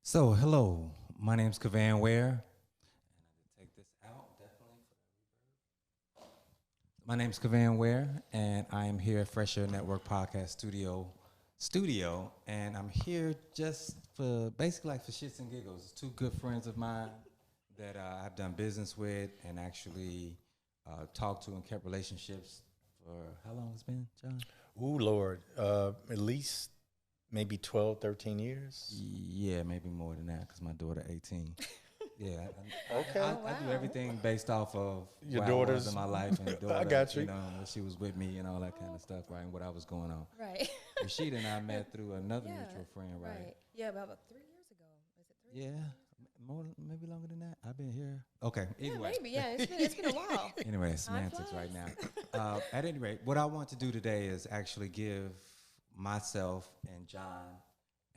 So, hello, my name's Kevan Ware, and I can take this out definitely. My name's Kevan Ware, and I am here at Fresh Air Network Podcast Studio, and I'm here just for basically like for shits and giggles. It's two good friends of mine that I've done business with and actually talked to and kept relationships for how long it's been, John? Ooh, Lord. At least maybe 12, 13 years. Yeah, maybe more than that because my daughter 18. Yeah, Okay. I do everything based off of Your where I was daughters. in my life and daughter, I got you. know, when she was with me and all that kind of stuff, right, and what I was going on. Right. Rashida and I met through another Yeah, mutual friend, right? Yeah, about 3 years ago. Is it 3 Yeah, years? more, maybe longer than that. I've been here. Okay, anyway. Yeah, maybe. Yeah, it's been a while. Anyway, Time semantics flies. right now. At any rate, what I want to do today is actually give myself and John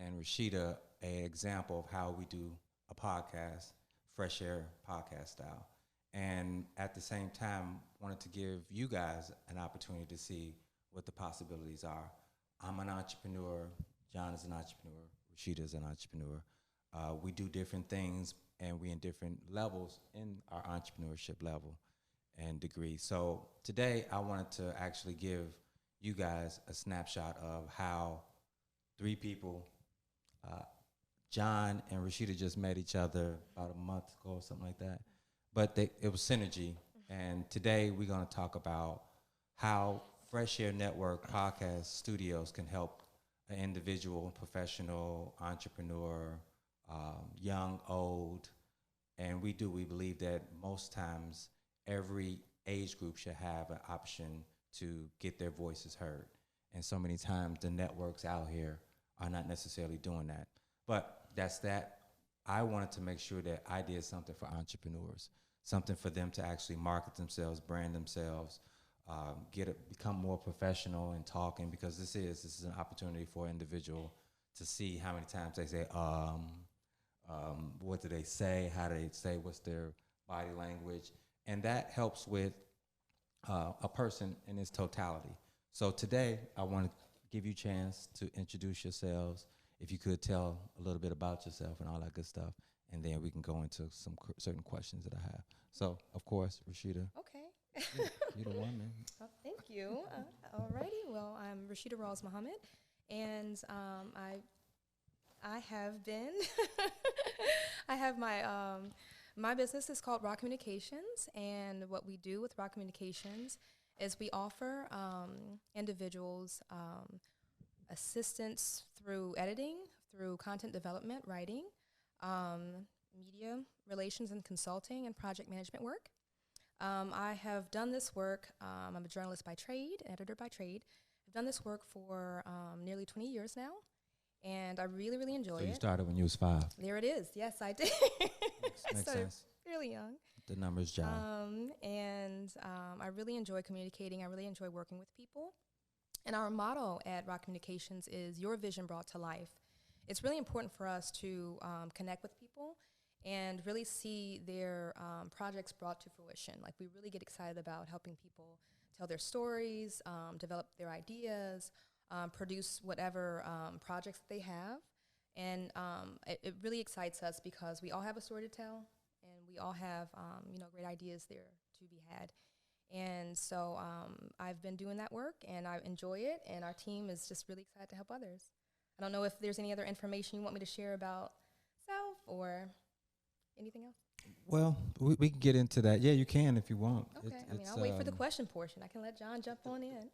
and Rashida an example of how we do a podcast, Fresh Air podcast style. And at the same time, wanted to give you guys an opportunity to see what the possibilities are. I'm an entrepreneur. John is an entrepreneur. Rashida is an entrepreneur. We do different things, and we in different levels in our entrepreneurship level and degree. So today, I wanted to actually give you guys a snapshot of how three people, John and Rashida just met each other about a month ago or something like that. But it was synergy. And today we're going to talk about how Fresh Air Network podcast studios can help an individual, professional, entrepreneur, young, old. And we believe that most times every age group should have an option to get their voices heard. And so many times the networks out here are not necessarily doing that. But that's that. I wanted to make sure that I did something for entrepreneurs, something for them to actually market themselves, brand themselves, become more professional in talking, because this is an opportunity for an individual to see how many times they say, what do they say, how do they say, what's their body language, and that helps with a person in its totality. So today, I want to give you a chance to introduce yourselves. If you could tell a little bit about yourself and all that good stuff, and then we can go into some certain questions that I have. So, of course, Rashida, Okay. you're the one, man. Well, thank you. Alrighty. Well, I'm Rashida Rawls Muhammad, and I have been. I have my business is called Raw Communications, and what we do with Raw Communications is we offer individuals assistance through editing, through content development, writing, media relations and consulting, and project management work. I have done this work. I'm a journalist by trade, editor by trade. I've done this work for nearly 20 years now, and I really, really enjoy So you it. started when you was 5. There it is. Yes, I did. Makes Started sense. really young. The numbers, John. I really enjoy communicating. I really enjoy working with people. And our motto at Rock Communications is your vision brought to life. It's really important for us to connect with people and really see their projects brought to fruition. Like, we really get excited about helping people tell their stories, develop their ideas, produce whatever projects that they have. And it really excites us because we all have a story to tell, and we all have great ideas there to be had. And so I've been doing that work, and I enjoy it, and our team is just really excited to help others. I don't know if there's any other information you want me to share about self or anything else. Well, we can get into that. Yeah, you can if you want. Okay, I'll wait for the question portion. I can let John jump on in.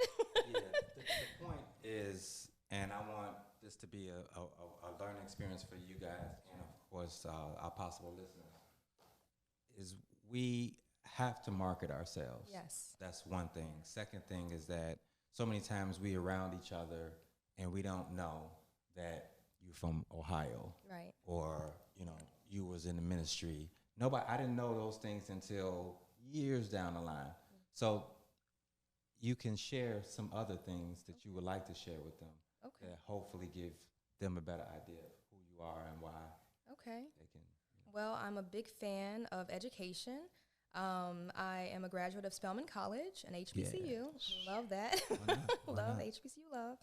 Yeah, the point is, and I want this to be a learning experience for you guys and, of course, our possible listeners, is we have to market ourselves. Yes. That's one thing. Second thing is that so many times we around each other and we don't know that you're from Ohio. Right. Or, you was in the ministry. I didn't know those things until years down the line. So you can share some other things that you would like to share with them. Okay. That hopefully give them a better idea of who you are and why Okay. they can. Well, I'm a big fan of education. I am a graduate of Spelman College and HBCU. Yeah. Love that. Why not? Why Love not? HBCU love.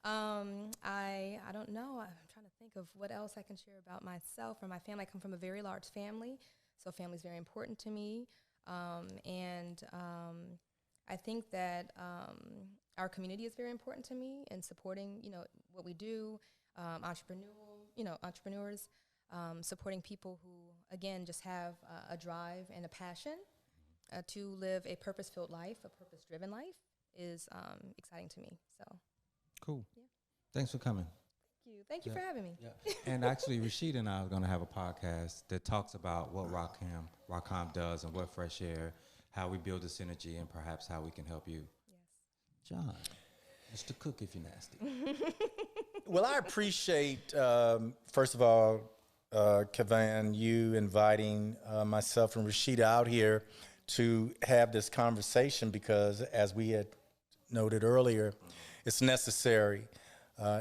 I don't know. trying to think of what else I can share about myself or my family. I come from a very large family, so family is very important to me. I think that our community is very important to me in supporting, what we do, entrepreneurs, supporting people who, again, just have a drive and a passion to live a purpose-filled life, a purpose-driven life is exciting to me. So, cool. Yeah. Thanks for coming. Thank you for having me. Yeah. And actually, Rashida and I are going to have a podcast that talks about what Rockham does and what Fresh Air, how we build a synergy, and perhaps how we can help you. Yes. John, Mr. Cook, if you're nasty. Well, I appreciate, first of all, Kevan, you inviting myself and Rashida out here to have this conversation because, as we had noted earlier, it's necessary.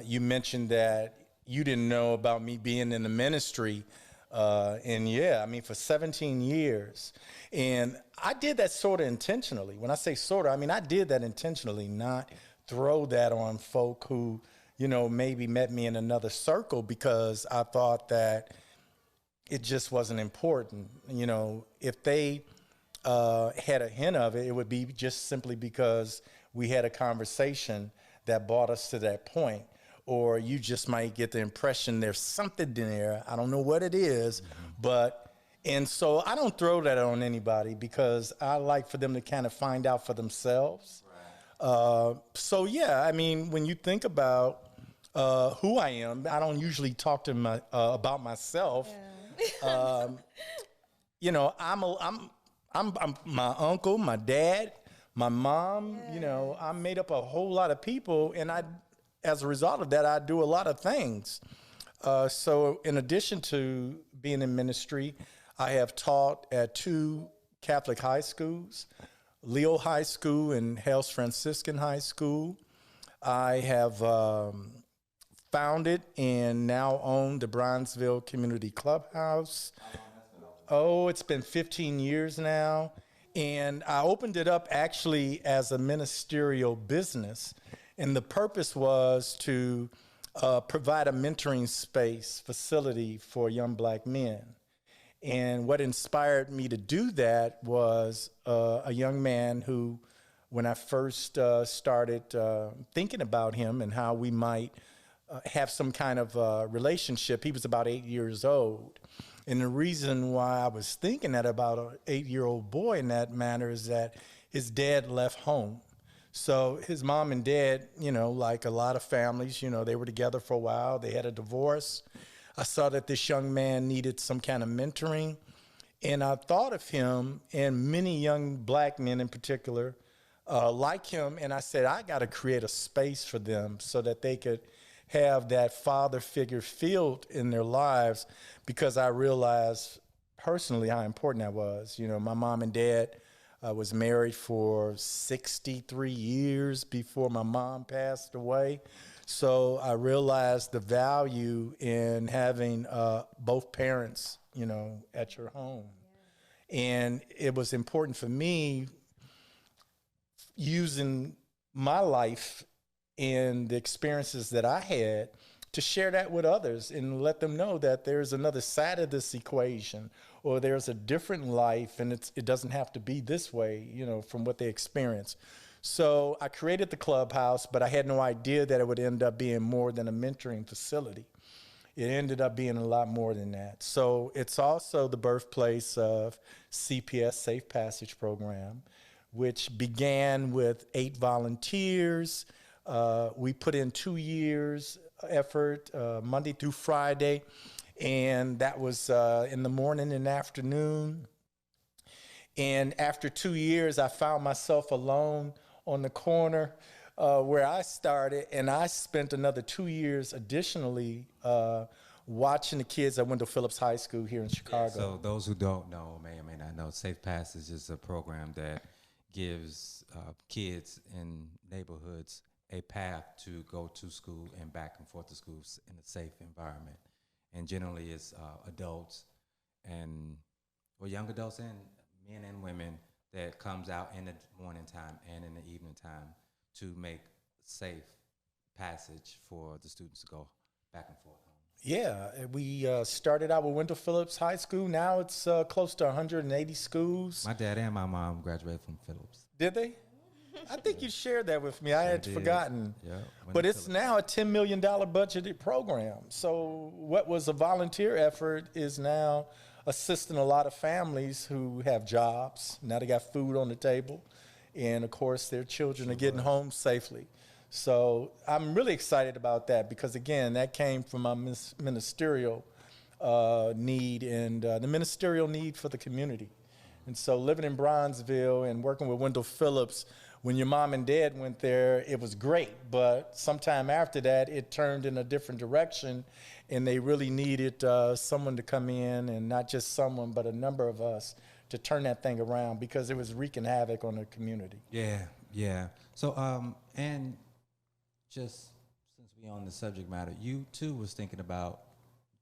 You mentioned that you didn't know about me being in the ministry, for 17 years. And I did that sort of intentionally. When I say sort of, I did that intentionally, not throw that on folk who, maybe met me in another circle because I thought that it just wasn't important. If they had a hint of it, it would be just simply because we had a conversation that brought us to that point. Or you just might get the impression there's something in there. I don't know what it is, and so I don't throw that on anybody because I like for them to kind of find out for themselves. Right. When you think about who I am, I don't usually talk to about myself. Yeah. I'm my uncle, my dad, my mom. Yes. I'm made up of a whole lot of people, and as a result of that, I do a lot of things. So in addition to being in ministry, I have taught at 2 Catholic high schools, Leo High School and Hales Franciscan High School. I have founded and now own the Bronzeville Community Clubhouse. Oh, it's been 15 years now. And I opened it up actually as a ministerial business. And the purpose was to provide a mentoring space, facility for young black men. And what inspired me to do that was a young man who, when I first started thinking about him and how we might have some kind of relationship, he was about 8 years old. And the reason why I was thinking that about an 8-year-old boy in that manner is that his dad left home. So his mom and dad, like a lot of families, they were together for a while. They had a divorce. I saw that this young man needed some kind of mentoring. And I thought of him and many young black men in particular like him. And I said, I got to create a space for them so that they could have that father figure filled in their lives, because I realized personally how important that was. My mom and dad was married for 63 years before my mom passed away. So I realized the value in having both parents, at your home. Yeah. And it was important for me using my life and the experiences that I had to share that with others and let them know that there's another side of this equation, or there's a different life, and it doesn't have to be this way, from what they experience. So I created the Clubhouse, but I had no idea that it would end up being more than a mentoring facility. It ended up being a lot more than that. So it's also the birthplace of CPS, Safe Passage Program, which began with 8 volunteers. We put in 2 years effort, Monday through Friday, and that was in the morning and afternoon. And after 2 years, I found myself alone on the corner where I started, and I spent another 2 years additionally watching the kids at Wendell Phillips High School here in Chicago. Yeah, so those who don't know, may or may not know, Safe Passage is a program that gives kids in neighborhoods a path to go to school and back and forth to schools in a safe environment. And generally it's adults young adults and men and women that comes out in the morning time and in the evening time to make safe passage for the students to go back and forth home? Yeah, we started out with Wendell Phillips High School. Now it's close to 180 schools. My dad and my mom graduated from Phillips. Did they? I think you shared that with me. I had forgotten. Yeah, but it's now a $10 million budgeted program. So what was a volunteer effort is now assisting a lot of families who have jobs. Now they got food on the table. And, of course, their children are getting home safely. So I'm really excited about that because, again, that came from my ministerial need and the ministerial need for the community. And so living in Bronzeville and working with Wendell Phillips, when your mom and dad went there, it was great. But sometime after that, it turned in a different direction, and they really needed someone to come in, and not just someone, but a number of us to turn that thing around because it was wreaking havoc on the community. Yeah. So, and just since we on the subject matter, you too was thinking about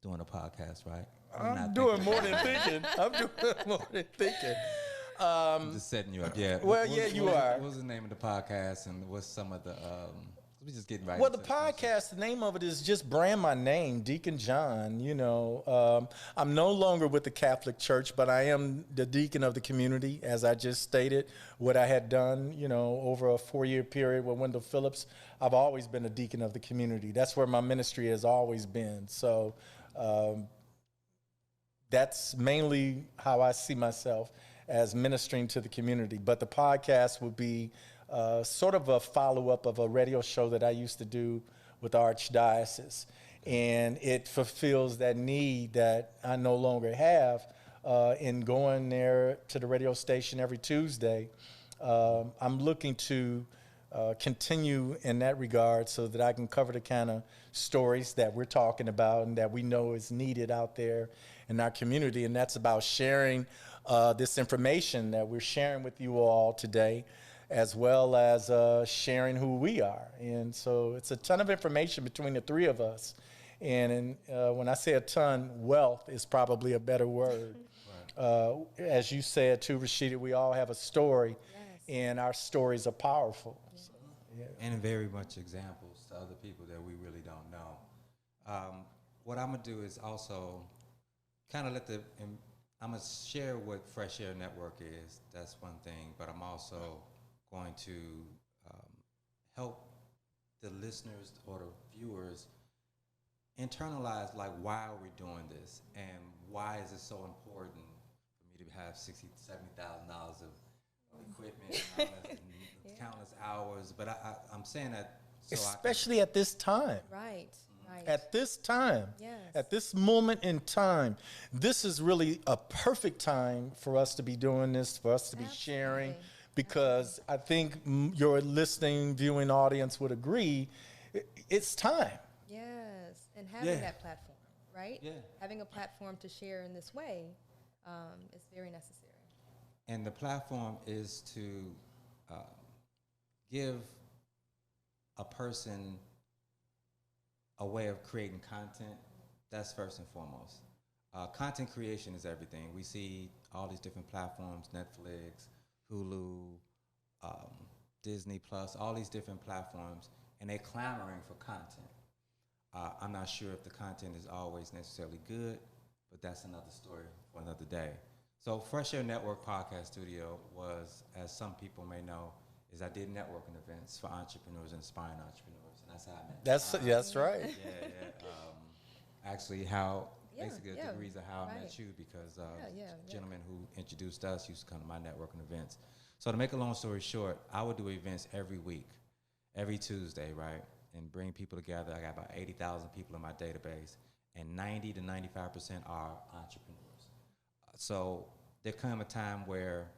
doing a podcast, right? I'm doing more than thinking. I'm doing more than thinking. I'm just setting you up. Yeah. Well, you are. What was the name of the podcast, and what's some of the? We just getting right. Well, the podcast, the name of it is just brand my name, Deacon John. You know, I'm no longer with the Catholic Church, but I am the deacon of the community, as I just stated. What I had done, you know, over a 4-year period with Wendell Phillips, I've always been a deacon of the community. That's where my ministry has always been. So that's mainly how I see myself, as ministering to the community. But the podcast would be sort of a follow-up of a radio show that I used to do with the Archdiocese. And it fulfills that need that I no longer have in going there to the radio station every Tuesday. I'm looking to continue in that regard so that I can cover the kind of stories that we're talking about and that we know is needed out there in our community. And that's about sharing this information that we're sharing with you all today, as well as sharing who we are. And so it's a ton of information between the three of us. And when I say a ton, wealth is probably a better word. Right. As you said too, Rashida, we all have a story, yes, and our stories are powerful. Yeah. So, yeah. And very much examples to other people that we really don't know. What I'm going to do is also kind of I'm going to share what Fresh Air Network is. That's one thing. But I'm also going to help the listeners or the viewers internalize, like, why are we doing this? And why is it so important for me to have $60,000 to $70,000 of equipment and countless hours? But I'm saying that so especially at this time. Right. At this time, yes, at this moment in time, this is really a perfect time for us to be doing this, for us to be sharing, because I think your listening, viewing audience would agree, it's time. Yes, and having that platform, right? Yeah. Having a platform to share in this way is very necessary. And the platform is to give a person a way of creating content. That's first and foremost. Content creation is everything. We see all these different platforms, Netflix, Hulu, Disney Plus, all these different platforms, and they're clamoring for content. I'm not sure if the content is always necessarily good, but that's another story for another day. So Fresh Air Network Podcast Studio was, as some people may know, is I did networking events for entrepreneurs and aspiring entrepreneurs, and that's how I met. That's right. Yeah. Actually, basically the degrees of how I met you, because the gentleman who introduced us used to come to my networking events. So to make a long story short, I would do events every week, every Tuesday, right, and bring people together. I got about 80,000 people in my database, and 90 to 95% are entrepreneurs. So there come a time where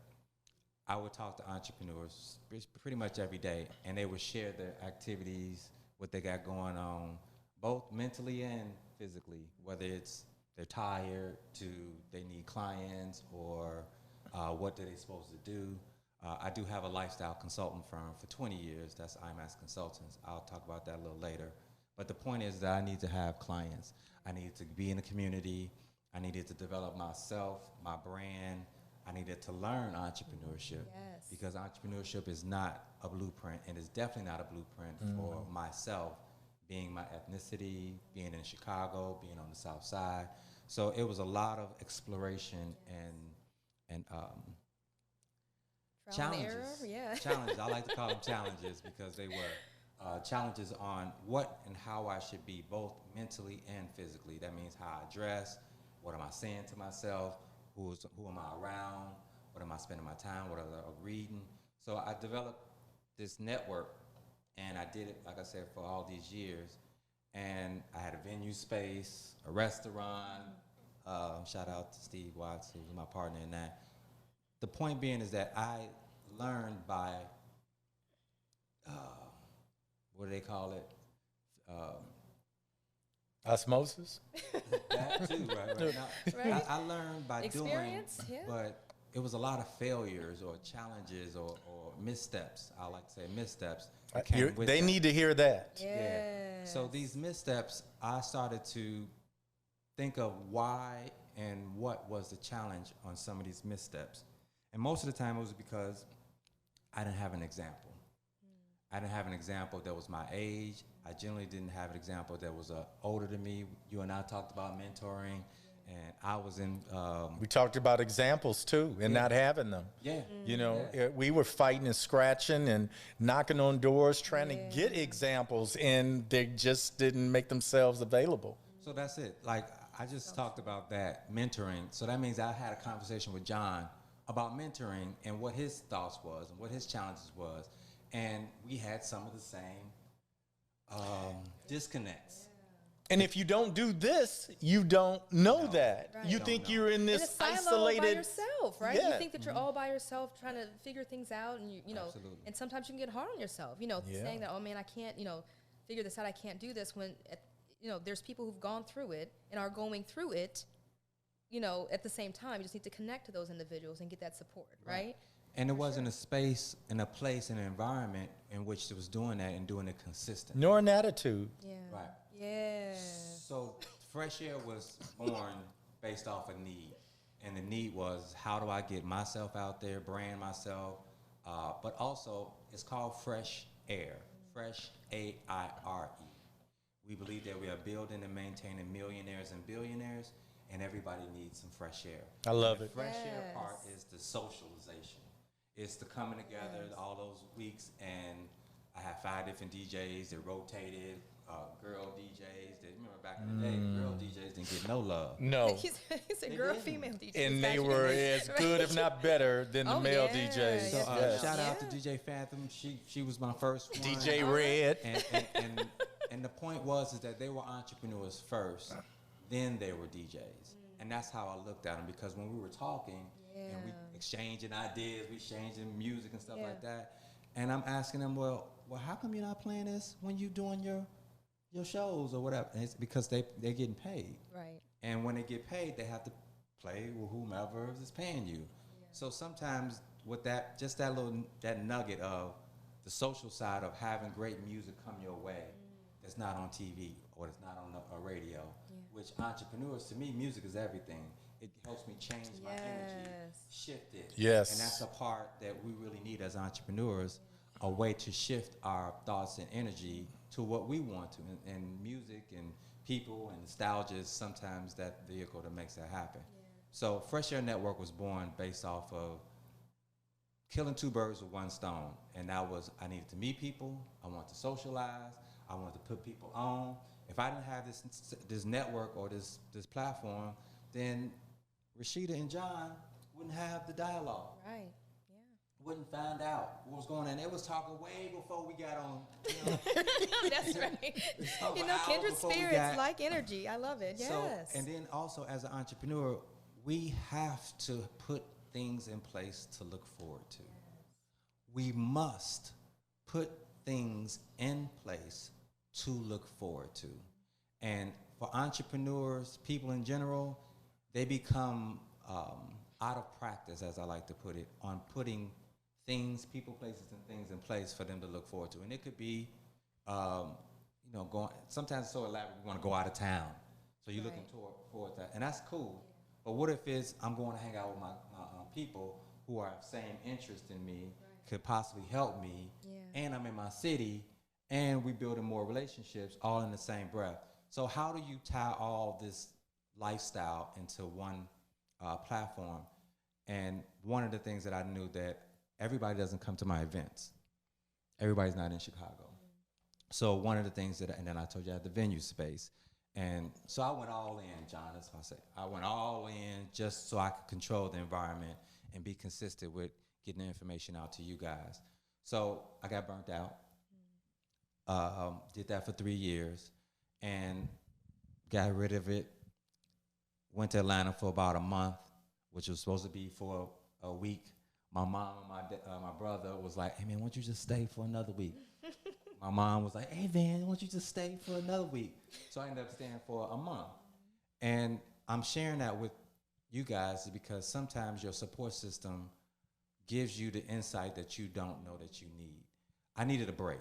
I would talk to entrepreneurs pretty much every day, and they would share their activities, what they got going on, both mentally and physically, whether it's they're tired, they need clients, or what are they supposed to do. I do have a lifestyle consultant firm for 20 years. That's IMAX Consultants. I'll talk about that a little later. But the point is that I need to have clients. I need to be in the community. I needed to develop myself, my brand. I needed to learn entrepreneurship, because entrepreneurship is not a blueprint, and it's definitely not a blueprint for myself being my ethnicity, being in Chicago, being on the South Side. So it was a lot of exploration and Trial and challenges. error, yeah. Challenges. I like to call them challenges because they were challenges on what and how I should be, both mentally and physically. That means how I dress, what am I saying to myself, who am I around, what am I spending my time, what am I reading. So I developed this network, and I did it, like I said, for all these years. And I had a venue space, a restaurant. Shout out to Steve Watts, who was my partner in that. The point being is that I learned by, what do they call it? Osmosis? That too, right? Now, Right. I learned by Experience, doing, yeah. but it was a lot of failures or challenges or missteps. I like to say missteps. that came with They that. need to hear that. Yes. So these missteps, I started to think of why and what was the challenge on some of these missteps. And most of the time it was because I didn't have an example. I didn't have an example that was my age. I generally didn't have an example that was older than me. You and I talked about mentoring, and I was in... We talked about examples too, and not having them. yeah. You know, we were fighting and scratching and knocking on doors, trying to get examples, and they just didn't make themselves available. So that's it. Like, I just talked about that, mentoring. So that means I had a conversation with John about mentoring and what his thoughts was and what his challenges was. And we had some of the same disconnects. And if you don't do this, you don't know No, that. right. You Don't think know. you're in in a this silo isolated... by yourself, right? Yeah. You think that you're all by yourself trying to figure things out, and you know, Absolutely. and sometimes you can get hard on yourself, you know, Yeah. saying that, oh man, I can't, you know, figure this out. I can't do this when, you know, there's people who've gone through it and are going through it, you know, at the same time. You just need to connect to those individuals and get that support, right? And it wasn't a space and a place and an environment in which it was doing that and doing it consistently. Nor an attitude. Yeah. Right. Yeah. So Fresh Air was born based off a need. And the need was, how do I get myself out there, brand myself, but also it's called Fresh Air, Fresh A-I-R-E. We believe that we are building and maintaining millionaires and billionaires, and everybody needs some fresh air. I love The it. fresh air Yes. part is the socialization. It's the coming together all those weeks, and I had 5 different DJs that rotated, girl DJs. That, remember back in the day, girl DJs didn't get no love. No. He's a They girl, didn't. female DJ. And they Gotcha. were as good, if not better, than the Oh, male yeah. DJs. So Yes. shout out to Yeah. DJ Phantom. She was my first one. DJ Red. And the point was is that they were entrepreneurs first, then they were DJs. And that's how I looked at them, because when we were talking and we Yeah. exchanging ideas, we exchanging music and stuff Yeah. like that. And I'm asking them, well, how come you're not playing this when you're doing your shows or whatever? And it's because they're getting paid. Right. And when they get paid, they have to play with whomever is paying you. So sometimes with that, just that nugget of the social side of having great music come your way, that's not on TV or it's not on a radio, which entrepreneurs, to me, music is everything. It helps me change my energy, Yes. shift it. Yes. And that's a part that we really need as entrepreneurs, a way to shift our thoughts and energy to what we want to. And music and people and nostalgia is sometimes that vehicle that makes that happen. So Fresh Air Network was born based off of killing 2 birds with 1 stone. And that was, I needed to meet people, I wanted to socialize, I wanted to put people on. If I didn't have this network or this platform, then Rashida and John wouldn't have the dialogue. Right. Yeah. Wouldn't find out what was going on. They was talking way before we got on. You know, That's right. talk You for know, hours kindred before we spirits got- like energy. I love it. Yes. So, and then also as an entrepreneur, we have to put things in place to look forward to. We must put things in place to look forward to. And for entrepreneurs, people in general, they become out of practice, as I like to put it, on putting things, people, places, and things in place for them to look forward to. And it could be, you know, going. Sometimes it's so elaborate, we want to go out of town, so you're looking forward to that, and that's cool. But what if it's I'm going to hang out with my people who are of same interest in me, could possibly help me, and I'm in my city, and we building more relationships all in the same breath. So how do you tie all this lifestyle into one platform? And one of the things that I knew that everybody doesn't come to my events. Everybody's not in Chicago. So one of the things and then I told you I had the venue space. And so I went all in, John, that's what I say. I went all in just so I could control the environment and be consistent with getting the information out to you guys. So I got burnt out. Did that for 3 years and got rid of it. Went to Atlanta for about a month, which was supposed to be for a week. My mom and my brother was like, hey, man, why don't you just stay for another week? My mom was like, hey, man, why don't you just stay for another week? So I ended up staying for a month. And I'm sharing that with you guys because sometimes your support system gives you the insight that you don't know that you need. I needed a break.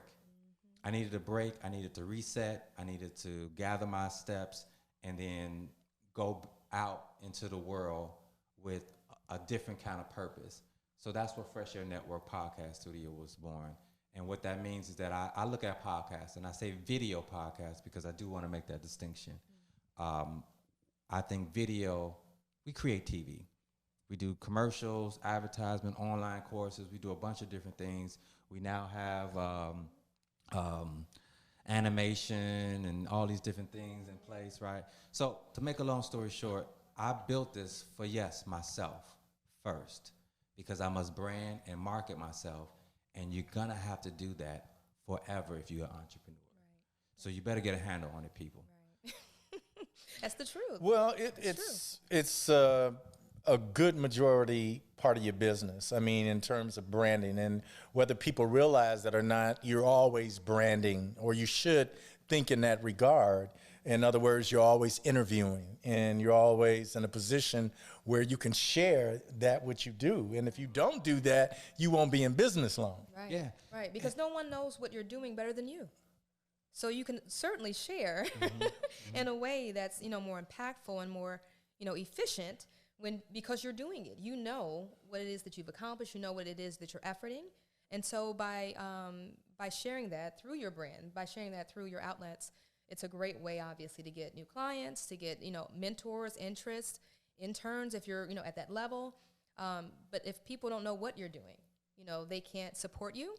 I needed a break. I needed to reset. I needed to gather my steps and then go out into the world with a different kind of purpose. So that's where Fresh Air Network Podcast Studio was born. And what that means is that I look at podcasts, and I say video podcasts because I do want to make that distinction. I think video, we create TV. We do commercials, advertisement, online courses. We do a bunch of different things. We now have animation and all these different things in place, right? So to make a long story short, I built this for, yes, myself first, because I must brand and market myself, and you're gonna have to do that forever if you're an entrepreneur. Right. So you better get a handle on it, people. Right. That's the truth. Well, it's a good majority part of your business. I mean, in terms of branding, and whether people realize that or not, you're always branding, or you should think in that regard. In other words, you're always interviewing, and you're always in a position where you can share that what you do. And if you don't do that, you won't be in business long. Right. Yeah. Right. Because no one knows what you're doing better than you. So you can certainly share in a way that's, more impactful and more, efficient because you're doing it. You know what it is that you've accomplished. You know what it is that you're efforting. And so by sharing that through your brand, by sharing that through your outlets, it's a great way, obviously, to get new clients, to get, mentors, interest, interns, if you're, at that level. But if people don't know what you're doing, they can't support you.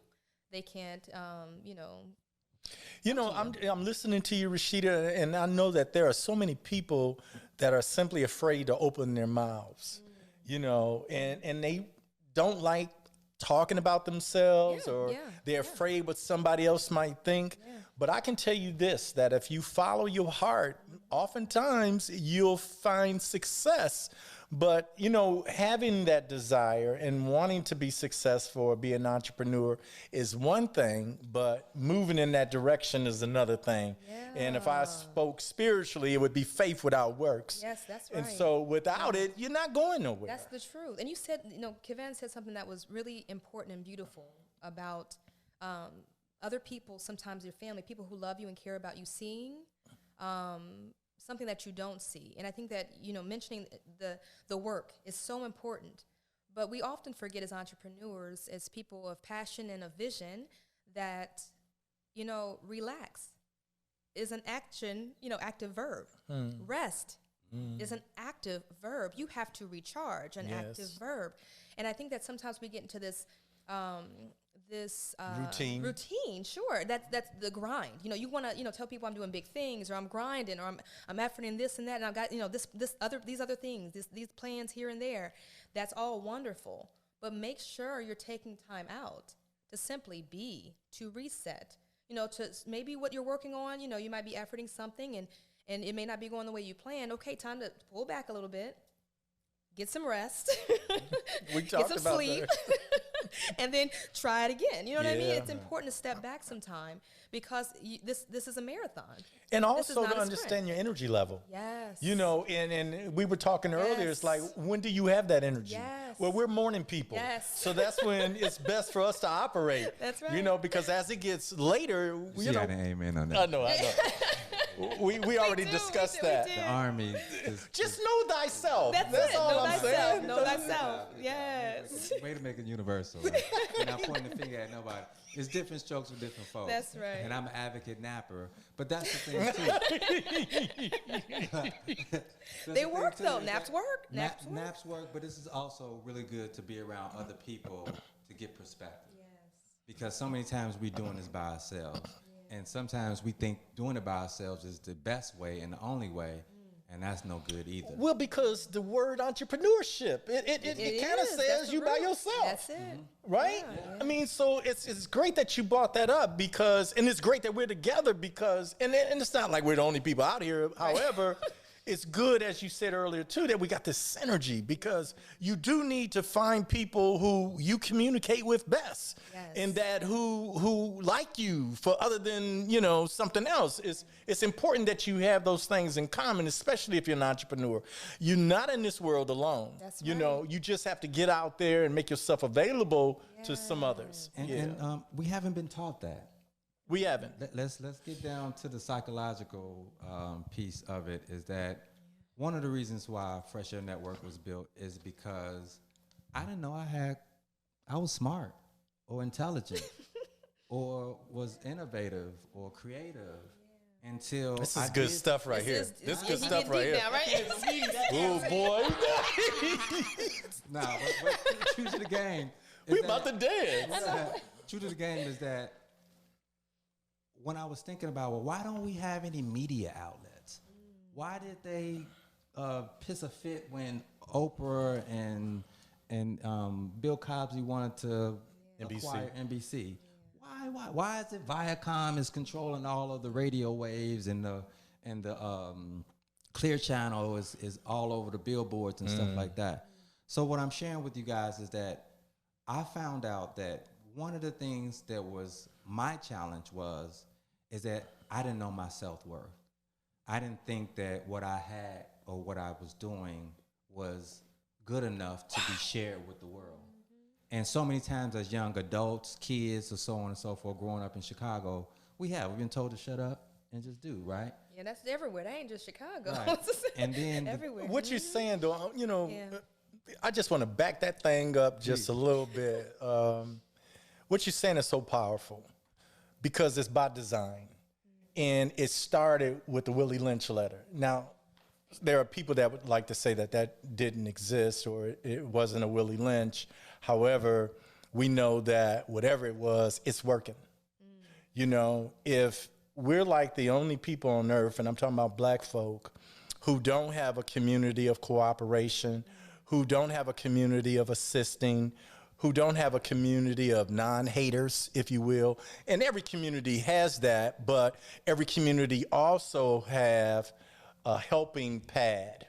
They can't, I'm listening to you, Rashida, and I know that there are so many people that are simply afraid to open their mouths, and they don't like talking about themselves, they're afraid what somebody else might think. Yeah. But I can tell you this, that if you follow your heart, oftentimes you'll find success. But, having that desire and wanting to be successful or be an entrepreneur is one thing, but moving in that direction is another thing. Yeah. And if I spoke spiritually, it would be faith without works. Yes, that's right. And so without it, you're not going nowhere. That's the truth. And you said, Kevan said something that was really important and beautiful about other people, sometimes your family, people who love you and care about you, seeing something that you don't see. And I think that, mentioning the work is so important. But we often forget as entrepreneurs, as people of passion and of vision, that, relax is an action, active verb. Rest is an active verb. You have to recharge, an active verb. And I think that sometimes we get into this routine. Sure, that's the grind. You want to tell people I'm doing big things, or I'm grinding, or I'm efforting this and that, and I've got these other things, these plans here and there. That's all wonderful, but make sure you're taking time out to simply be, to reset. To maybe what you're working on. You might be efforting something and it may not be going the way you planned. Okay, time to pull back a little bit, get some rest, we talked get some about sleep. And then try it again. You know what I mean? It's important to step back sometime because this is a marathon. And also to understand your energy level. Yes. And we were talking earlier, it's like, when do you have that energy? Yes. Well, we're morning people. Yes. So that's when it's best for us to operate. That's right. Because as it gets later, She had an amen on that. I know. We already discussed that. The Army. Just know thyself. That's all know I'm thyself. saying. Know thyself. Yes. Way to make it universal. Right? You're not pointing the finger at nobody. It's different strokes for different folks. That's right. And I'm an advocate napper, but that's the thing too. They work though. Naps work. Naps work, but this is also really good to be around other people to get perspective. Yes. Because so many times we're doing this by ourselves. And sometimes we think doing it by ourselves is the best way and the only way, and that's no good either. Well, because the word entrepreneurship, it kind of says you by yourself. That's it. Right? Yeah. I mean, so it's great that you brought that up because, and it's great that we're together because, and it's not like we're the only people out here. However, it's good, as you said earlier, too, that we got this synergy because you do need to find people who you communicate with best and that who like you for other than, something else. It's important that you have those things in common, especially if you're an entrepreneur. You're not in this world alone. That's right. You just have to get out there and make yourself available to some others. And we haven't been taught that. We haven't. Let's get down to the psychological piece of it. Is that one of the reasons why Fresh Air Network was built is because I didn't know I was smart or intelligent or was innovative or creative until this is good stuff right here. This is good stuff right here. Now, right? Oh boy! No, but true to the game. We about to dance. True to the game is that. When I was thinking about, why don't we have any media outlets? Why did they piss a fit when Oprah and Bill Cosby wanted to acquire NBC? Why is it Viacom is controlling all of the radio waves and the Clear Channel is all over the billboards and stuff like that? So what I'm sharing with you guys is that I found out that one of the things that was my challenge is that I didn't know my self-worth. I didn't think that what I had or what I was doing was good enough to be shared with the world. And so many times as young adults, kids, or so on and so forth, growing up in Chicago, we've been told to shut up and just do, right? Yeah, that's everywhere. That ain't just Chicago. Right. And then everywhere. What you're saying, though, I just want to back that thing up just a little bit. What you're saying is so powerful. Because it's by design. And it started with the Willie Lynch letter. Now, there are people that would like to say that didn't exist or it wasn't a Willie Lynch. However, we know that whatever it was, it's working. If we're like the only people on earth, and I'm talking about black folk, who don't have a community of cooperation, who don't have a community of assisting, who don't have a community of non-haters, if you will. And every community has that, but every community also have a helping pad,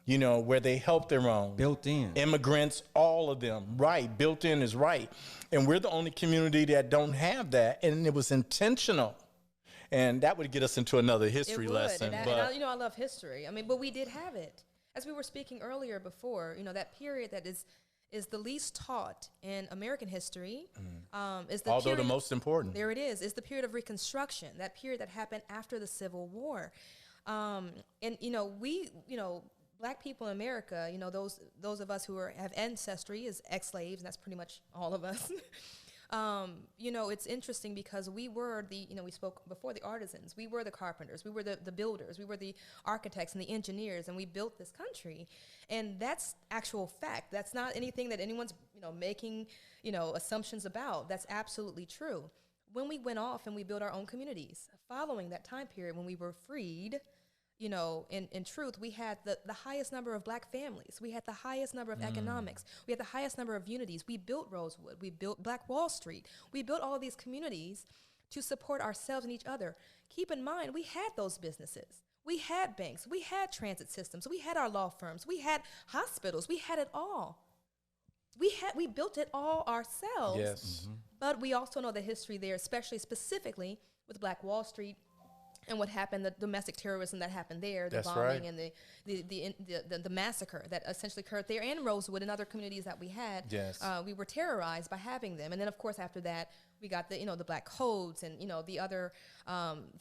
where they help their own. Built in. Immigrants, all of them, right. Built in is right. And we're the only community that don't have that, and it was intentional. And that would get us into another history lesson. And I love history. But we did have it. As we were speaking earlier before, that period that is the least taught in American history. Is the Although the most important. There it is. It's the period of Reconstruction, that period that happened after the Civil War. We, black people in America, those of us who have ancestry as ex-slaves, and that's pretty much all of us. It's interesting because we were we spoke before, the artisans, we were the carpenters, we were the builders, we were the architects and the engineers, and we built this country. And that's actual fact. That's not anything that anyone's, making, assumptions about. That's absolutely true. When we went off and we built our own communities, following that time period when we were freed, in truth, we had the highest number of black families. We had the highest number of economics. We had the highest number of unities. We built Rosewood. We built Black Wall Street. We built all of these communities to support ourselves and each other. Keep in mind, we had those businesses. We had banks. We had transit systems. We had our law firms. We had hospitals. We had it all. We built it all ourselves. Yes. But we also know the history there, specifically with Black Wall Street, and what happened, the domestic terrorism that happened there, the bombing and the massacre that essentially occurred there, and Rosewood and other communities that we had. Yes. We were terrorized by having them. And then, of course, after that, We got the, the black codes and, the other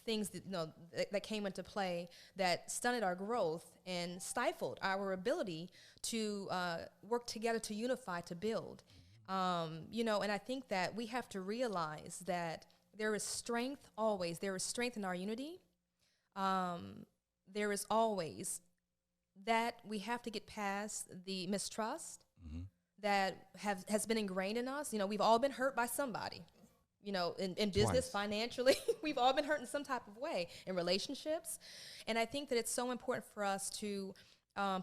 things that, that came into play that stunted our growth and stifled our ability to work together, to unify, to build. And I think that we have to realize that there is strength always. There is strength in our unity. There is always that we have to get past the mistrust that has been ingrained in us. We've all been hurt by somebody. In business, financially, we've all been hurt in some type of way, in relationships. And I think that it's so important for us to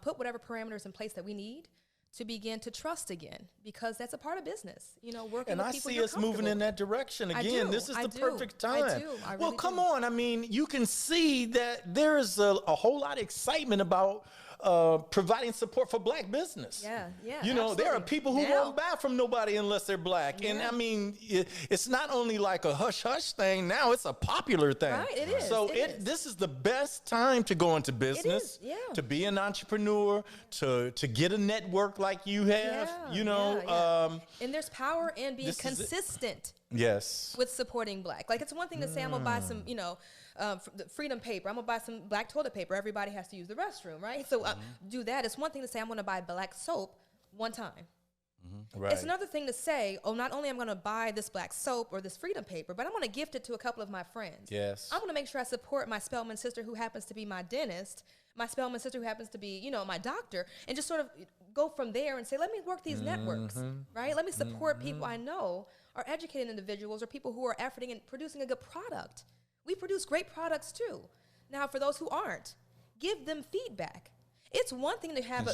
put whatever parameters in place that we need to begin to trust again, because that's a part of business, working and with I people see us moving in that direction again. This is the perfect time. I really well, come on. I mean, you can see that there is a whole lot of excitement about providing support for black business. Yeah. There are people who won't buy from nobody unless they're black. Yeah. And I mean, it's not only like a hush-hush thing. Now it's a popular thing. Right, it is. So this is the best time to go into business, to be an entrepreneur, to get a network like you have, and there's power in being consistent. Yes. With supporting black. Like, it's one thing to say, I'm going to buy some, freedom paper. I'm going to buy some black toilet paper. Everybody has to use the restroom, right? So do that. It's one thing to say, I'm going to buy black soap one time. Right. It's another thing to say, not only I'm going to buy this black soap or this freedom paper, but I'm going to gift it to a couple of my friends. Yes. I'm going to make sure I support my Spelman sister who happens to be my dentist, my Spelman sister who happens to be, my doctor, and just sort of go from there and say, let me work these networks, right? Let me support people I know are educated individuals or people who are efforting and producing a good product. We produce great products too. Now, for those who aren't, give them feedback. It's one thing to have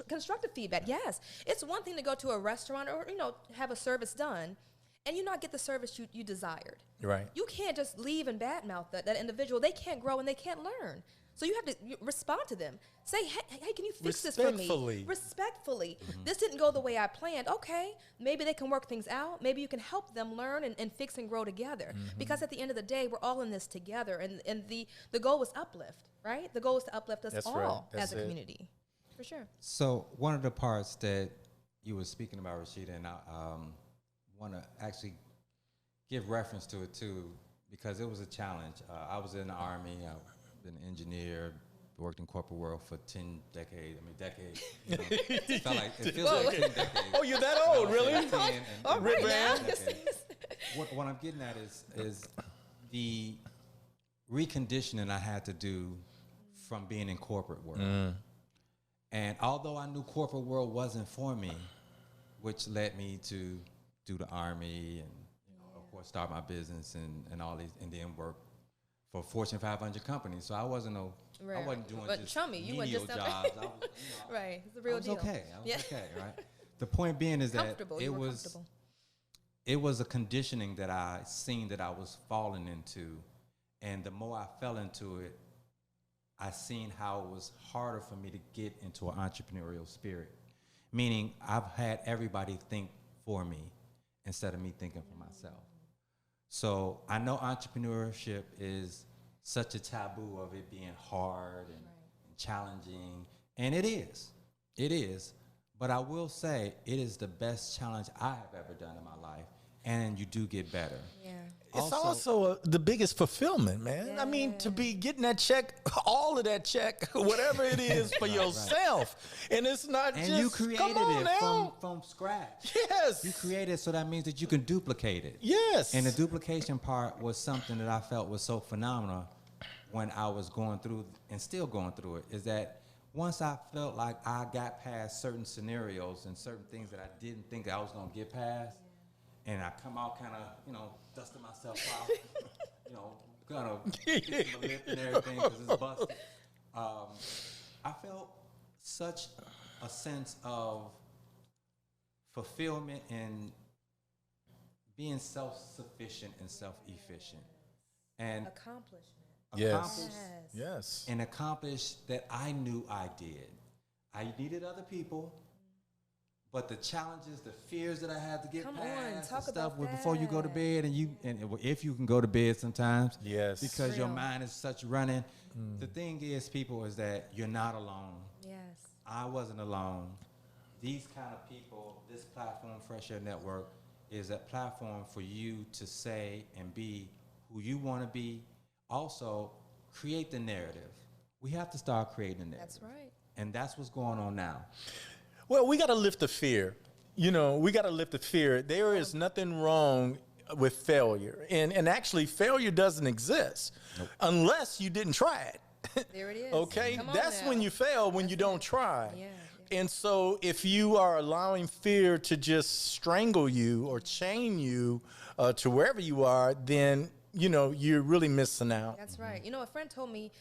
constructive feedback. Yes. It's one thing to go to a restaurant or, have a service done and you not get the service you desired. Right. You can't just leave and badmouth that individual. They can't grow and they can't learn. So you have to respond to them. Say, hey, can you fix this for me? Respectfully. This didn't go the way I planned. Okay, maybe they can work things out. Maybe you can help them learn and fix and grow together. Because at the end of the day, we're all in this together. And the goal was uplift, right? The goal is to uplift us all as a community. For sure. So one of the parts that you were speaking about, Rashida, and I want to actually give reference to it too, because it was a challenge. I was in the Army. Been an engineer, worked in corporate world for 10 decades. It feels like 10 decades. Oh, you're that old, really? All right now. What I'm getting at is the reconditioning I had to do from being in corporate world. And although I knew corporate world wasn't for me, which led me to do the Army and, of course, start my business and all these, and then work for Fortune 500 companies. So I wasn't doing just menial jobs. Right, it's the real deal. Okay, I was okay, right? The point being is that it was a conditioning that I seen that I was falling into, and the more I fell into it, I seen how it was harder for me to get into an entrepreneurial spirit. Meaning, I've had everybody think for me instead of me thinking for myself. So I know entrepreneurship is such a taboo of it being hard and challenging, and it is. But I will say it is the best challenge I have ever done in my life, and you do get better. Yeah. It's also the biggest fulfillment, man. Yeah. I mean, to be getting that check, all of that check, whatever it is for yourself. Right. And it's not and just, you created it from scratch. Yes. You created it, so that means that you can duplicate it. Yes. And the duplication part was something that I felt was so phenomenal when I was going through and still going through it, is that once I felt like I got past certain scenarios and certain things that I didn't think I was going to get past, and I come out kind of, dusting myself out, kind of kissing my lip and everything because it's busted. I felt such a sense of fulfillment and being self-sufficient and self-efficient. And Yes. And accomplished that I knew I did. I needed other people. But the challenges, the fears that I had to get past, talk and stuff about before you go to that. bed, and if you can go to bed sometimes, yes, because your mind is such running. The thing is, people, is that you're not alone. Yes, I wasn't alone. These kind of people, this platform, Fresh Air Network, is a platform for you to say and be who you want to be. Also, create the narrative. We have to start creating the narrative. That's right. And that's what's going on now. Well, we got to lift the fear. We got to lift the fear. There is nothing wrong with failure. And actually, failure doesn't exist unless you didn't try it. There it is. Okay? That's now. when you fail, when you don't try. Yeah. And so if you are allowing fear to just strangle you or chain you to wherever you are, then, you're really missing out. That's right. A friend told me,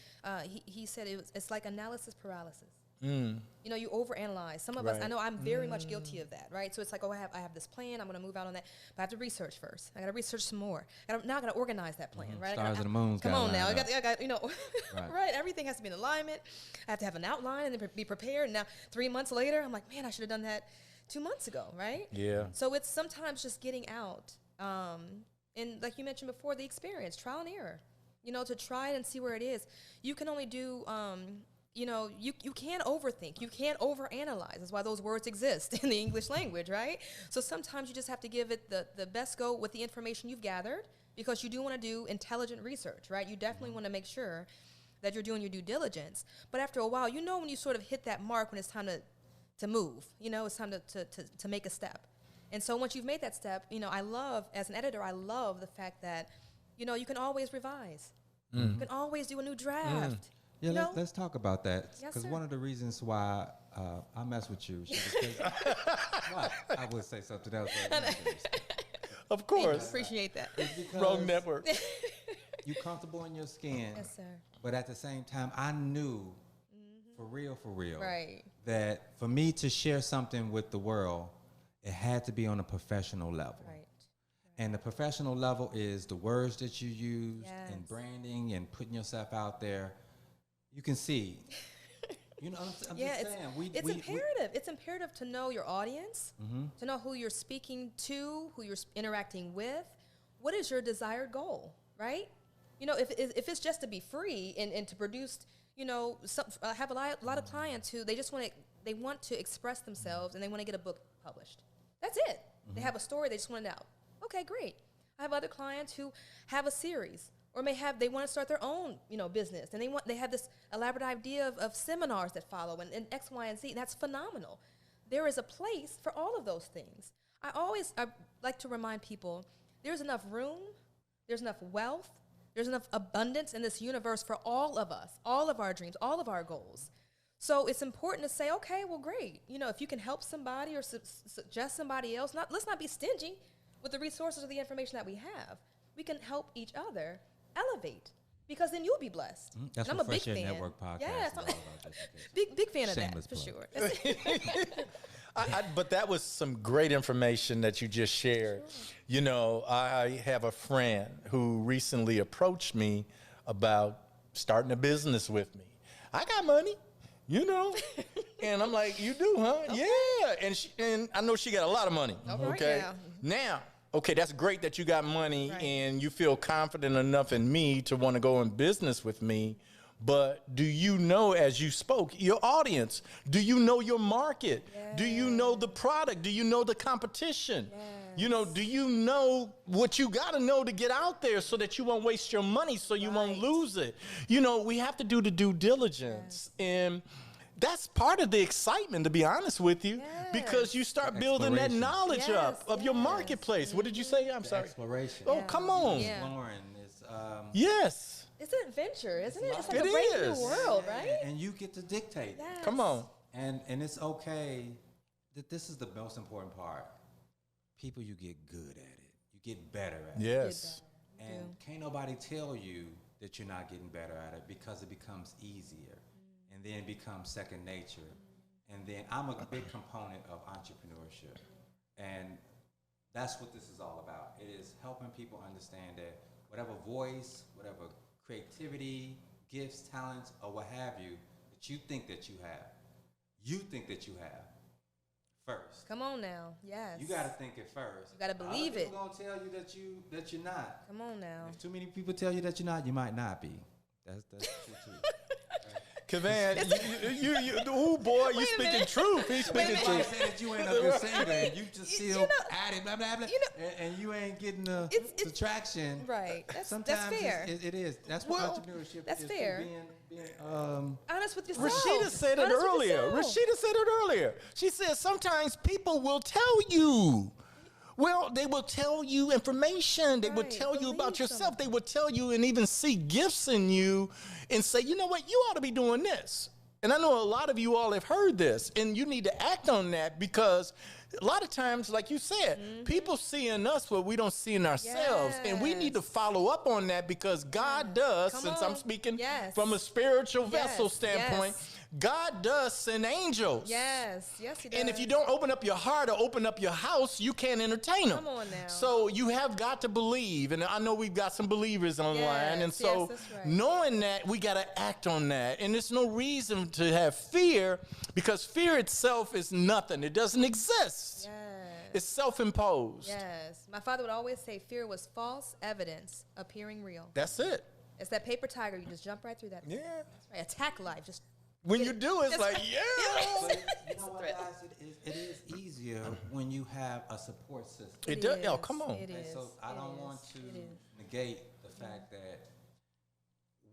he said it's like analysis paralysis. You overanalyze. Some of us, I know I'm very much guilty of that, right? So it's like, I have this plan. I'm going to move out on that. But I have to research first. I got to research some more. Now I got to organize that plan, right? Stars and the moons. Come on now. I got Right. right. Everything has to be in alignment. I have to have an outline and then be prepared. Now, 3 months later, I'm like, man, I should have done that 2 months ago, right? Yeah. So it's sometimes just getting out. And like you mentioned before, the experience, trial and error, to try it and see where it is. You can only do, you can't overthink. You can't overanalyze. That's why those words exist in the English language, right? So sometimes you just have to give it the best go with the information you've gathered, because you do want to do intelligent research, right? You definitely want to make sure that you're doing your due diligence. But after a while, when you sort of hit that mark when it's time to move, it's time to make a step. And so once you've made that step, I love, as an editor, I love the fact that, you can always revise. You can always do a new draft. Yeah, let's talk about that. Yes, Because sir. one of the reasons why I mess with you, why? I would say something else. Of course. Appreciate that. Wrong network. You're comfortable in your skin. Yes, sir. But at the same time, I knew for real, Right. that for me to share something with the world, it had to be on a professional level. Right. And the professional level is the words that you use and Yes. branding and putting yourself out there. You can see. I'm just saying. It's imperative. It's imperative to know your audience, to know who you're speaking to, who you're interacting with. What is your desired goal, right? If it's just to be free and to produce, I have a lot of clients who they want to express themselves and they want to get a book published. That's it. They have a story, they just want it out. Okay, great. I have other clients who have a series, or they want to start their own, business, and they have this elaborate idea of seminars that follow and X, Y, and Z, and that's phenomenal. There is a place for all of those things. I like to remind people there's enough room, there's enough wealth, there's enough abundance in this universe for all of us, all of our dreams, all of our goals. So it's important to say, okay, well, great. If you can help somebody or suggest somebody else, let's not be stingy with the resources or the information that we have. We can help each other elevate, because then you'll be blessed. That's and what I'm a big Fresh Air fan. Network podcast Yes, is all about. Just in case. big fan of Shameless that, for plug. sure. But that was some great information that you just shared. Sure. I have a friend who recently approached me about starting a business with me. I got money, and I'm like, you do, huh? Okay. Yeah. And I know she got a lot of money. All right, okay. Now, okay, that's great that you got money and you feel confident enough in me to want to go in business with me. But do you know, as you spoke, your audience? Do you know your market? Yes. Do you know the product? Do you know the competition? Yes. Do you know what you got to know to get out there so that you won't waste your money, so you won't lose it? We have to do the due diligence. Yes. And that's part of the excitement, to be honest with you, because you start building that knowledge up of your marketplace. What did you say? I'm sorry. Exploration. Oh, come on. Yeah. Exploring is, yes. It's an adventure, isn't it? It's like it a brand is. new world, right? And you get to dictate. Yes. Come on. And it's okay. This is the most important part. People, you get good at it. You get better at it. Yes. And can't nobody tell you that you're not getting better at it, because it becomes easier. And then it becomes second nature. And then I'm a big component of entrepreneurship. And that's what this is all about. It is helping people understand that whatever voice, whatever creativity, gifts, talents, or what have you, that you think that you have first. Come on now. Yes. You got to think it first. You got to believe it. People going to tell you that you're not. Come on now. If too many people tell you that you're not, you might not be. That's true too. Kevan, oh boy, you speaking truth. He's speaking Somebody truth. said that you ain't a good singer and you just still at it, blah, blah, blah, and you ain't getting the traction. Right. That's Sometimes fair. it is. That's what entrepreneurship that's is. fair. Being honest with yourself. Rashida said it Honest with earlier. yourself. Rashida said it earlier. She said sometimes people will tell you. Well, they will tell you information. They will Right. tell you Believe about yourself. something. They will tell you and even see gifts in you and say, you know what, you ought to be doing this. And I know a lot of you all have heard this, and you need to act on that because a lot of times, like you said, people see in us what we don't see in ourselves. And we need to follow up on that because God does, Come since on. I'm speaking Yes. from a spiritual vessel Yes. standpoint, Yes. God does send angels. Yes, he does. And if you don't open up your heart or open up your house, you can't entertain them. Come on now. So you have got to believe. And I know we've got some believers online. And Yes, so that's right. knowing that, we got to act on that. And there's no reason to have fear because fear itself is nothing. It doesn't exist. Yes. It's self-imposed. Yes. My father would always say fear was false evidence appearing real. That's it. It's that paper tiger. You just jump right through that. Yeah. That's right. Attack life. Just When you do, it's like, yeah. But you know what, guys? It is easier when you have a support system. It does. Oh, come on. It And is. so I It don't is. want to It is. negate the fact that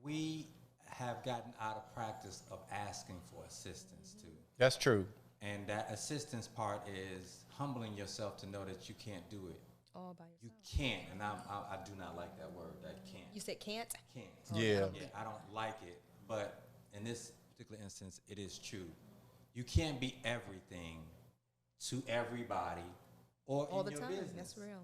we have gotten out of practice of asking for assistance too. That's true. And that assistance part is humbling yourself to know that you can't do it. All by You yourself. can't, and I do not like that word, that can't. You said can't? Can't. Yeah. Yeah, I don't like it, but in this particular instance, it is true. You can't be everything to everybody or All in the your time. business. That's real.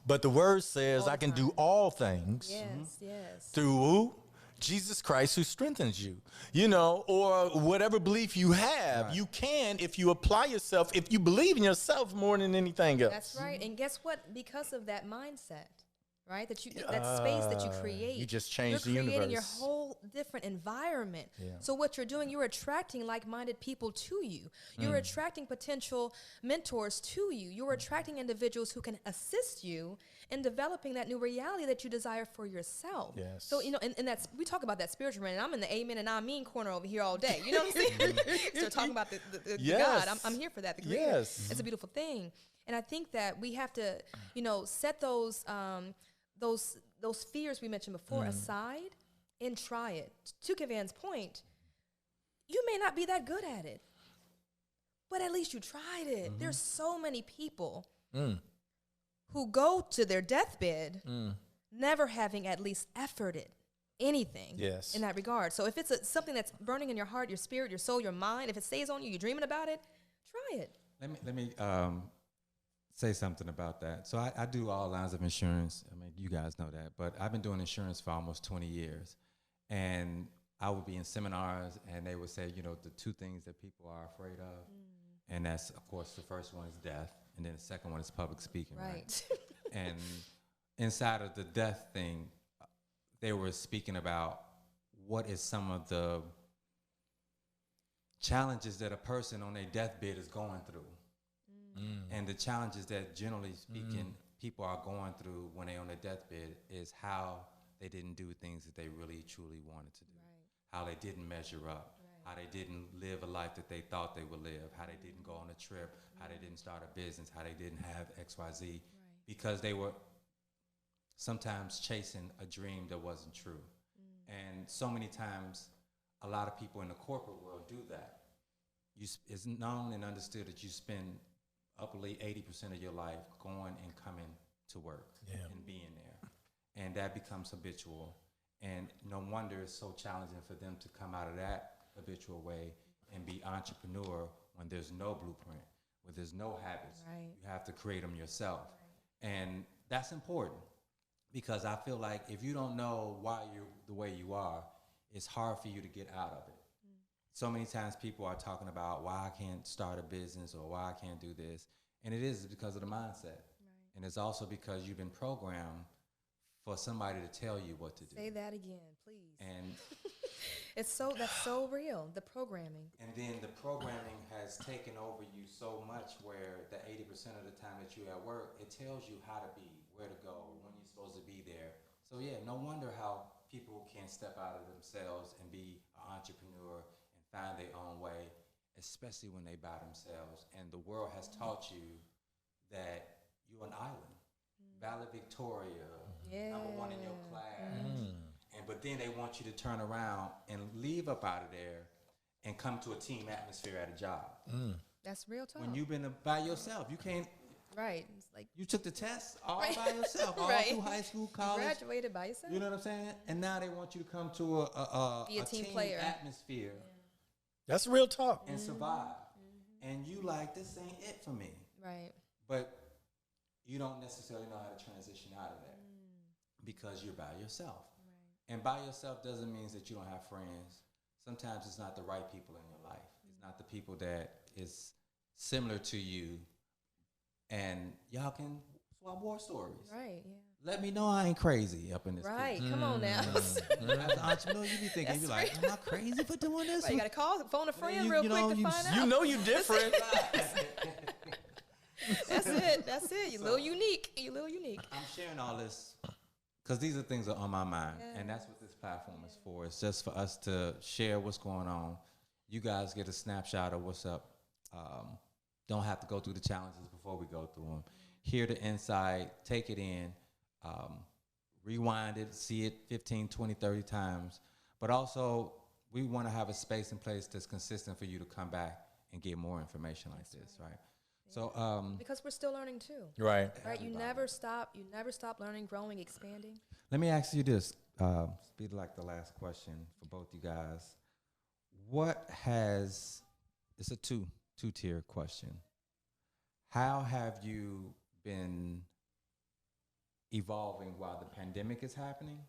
But the word says All I the can do time. all things Yes, yes. through who? Jesus Christ who strengthens you, you know, or whatever belief you have, Right. you can if you apply yourself, if you believe in yourself more than anything else. That's right. And guess what? Because of that mindset, right? That space that you create. you just changed the You're creating your universe. whole different environment. Yeah. So what you're doing, you're attracting like-minded people to you. You're attracting potential mentors to you. You're attracting individuals who can assist you in developing that new reality that you desire for yourself. Yes. So, you know, and that's, we talk about that spiritual realm, and I'm in the amen and I mean corner over here all day. You know what I'm saying? So talking about the Yes. God, I'm here for that. The creator. Yes. It's a beautiful thing. And I think that we have to, you know, set those fears we mentioned before aside and try it. To Kevan's point, you may not be that good at it, but at least you tried it. There's so many people who go to their deathbed never having at least efforted anything Yes. in that regard. So if it's something that's burning in your heart, your spirit, your soul, your mind, if it stays on you, you're dreaming about it, try it. Let me say something about that. So I do all lines of insurance. I mean, you guys know that, but I've been doing insurance for almost 20 years. And I would be in seminars and they would say, you know, the two things that people are afraid of. And that's, of course, the first one is death. And then the second one is public speaking. Right. And inside of the death thing, they were speaking about what is some of the challenges that a person on their deathbed is going through. And the challenges that, generally speaking, people are going through when they're on their deathbed is how they didn't do things that they really, truly wanted to do. How they didn't measure up. How they didn't live a life that they thought they would live. How they didn't go on a trip. How they didn't start a business. How they didn't have XYZ. Because they were sometimes chasing a dream that wasn't true. And so many times, a lot of people in the corporate world do that. It's known and understood that you spend upwards 80% of your life going and coming to work and being there. And that becomes habitual. And no wonder it's so challenging for them to come out of that habitual way and be entrepreneur when there's no blueprint, when there's no habits. Right. You have to create them yourself. And that's important because I feel like if you don't know why you're the way you are, it's hard for you to get out of it. So many times people are talking about why I can't start a business or why I can't do this. And it is because of the mindset. And it's also because you've been programmed for somebody to tell you what to do. Say that again, please. And That's so real, the programming. and then the programming has taken over you so much where the 80% of the time that you're at work, it tells you how to be, where to go, when you're supposed to be there. So yeah, no wonder how people can't step out of themselves and be an entrepreneur find their own way, especially when they by themselves. And the world has taught you that you're an island. Valedictoria, #1 in your class. But then they want you to turn around and leave up out of there and come to a team atmosphere at a job. That's real talk. When you've been by yourself, you can't. Right. It's like you took the test all by yourself, all through high school, college. You graduated by yourself. You know what I'm saying? And now they want you to come to a team player atmosphere. That's real talk. And survive. And you like, this ain't it for me. Right. But you don't necessarily know how to transition out of that because you're by yourself. Right. And by yourself doesn't mean that you don't have friends. Sometimes it's not the right people in your life. It's not the people that is similar to you. And y'all can swap war stories. Right, yeah. Let me know I ain't crazy up in this. Right, come on now. As an entrepreneur, you be thinking, you like, am I crazy for doing this? Right, you got to phone a friend real quick to find out. You know you different. That's it. You're a little unique. I'm sharing all this because these are things that are on my mind. Yeah. And that's what this platform is for. It's just for us to share what's going on. You guys get a snapshot of what's up. Don't have to go through the challenges before we go through them. Hear the insight, take it in, rewind it, see it 15, 20, 30 times. But also, we want to have a space in place that's consistent for you to come back and get more information like this, right? Yeah. So, because we're still learning too. Right. Right. You never stop learning, growing, expanding. Let me ask you this, be like the last question for both you guys. It's a two-tier question. How have you been evolving while the pandemic is happening?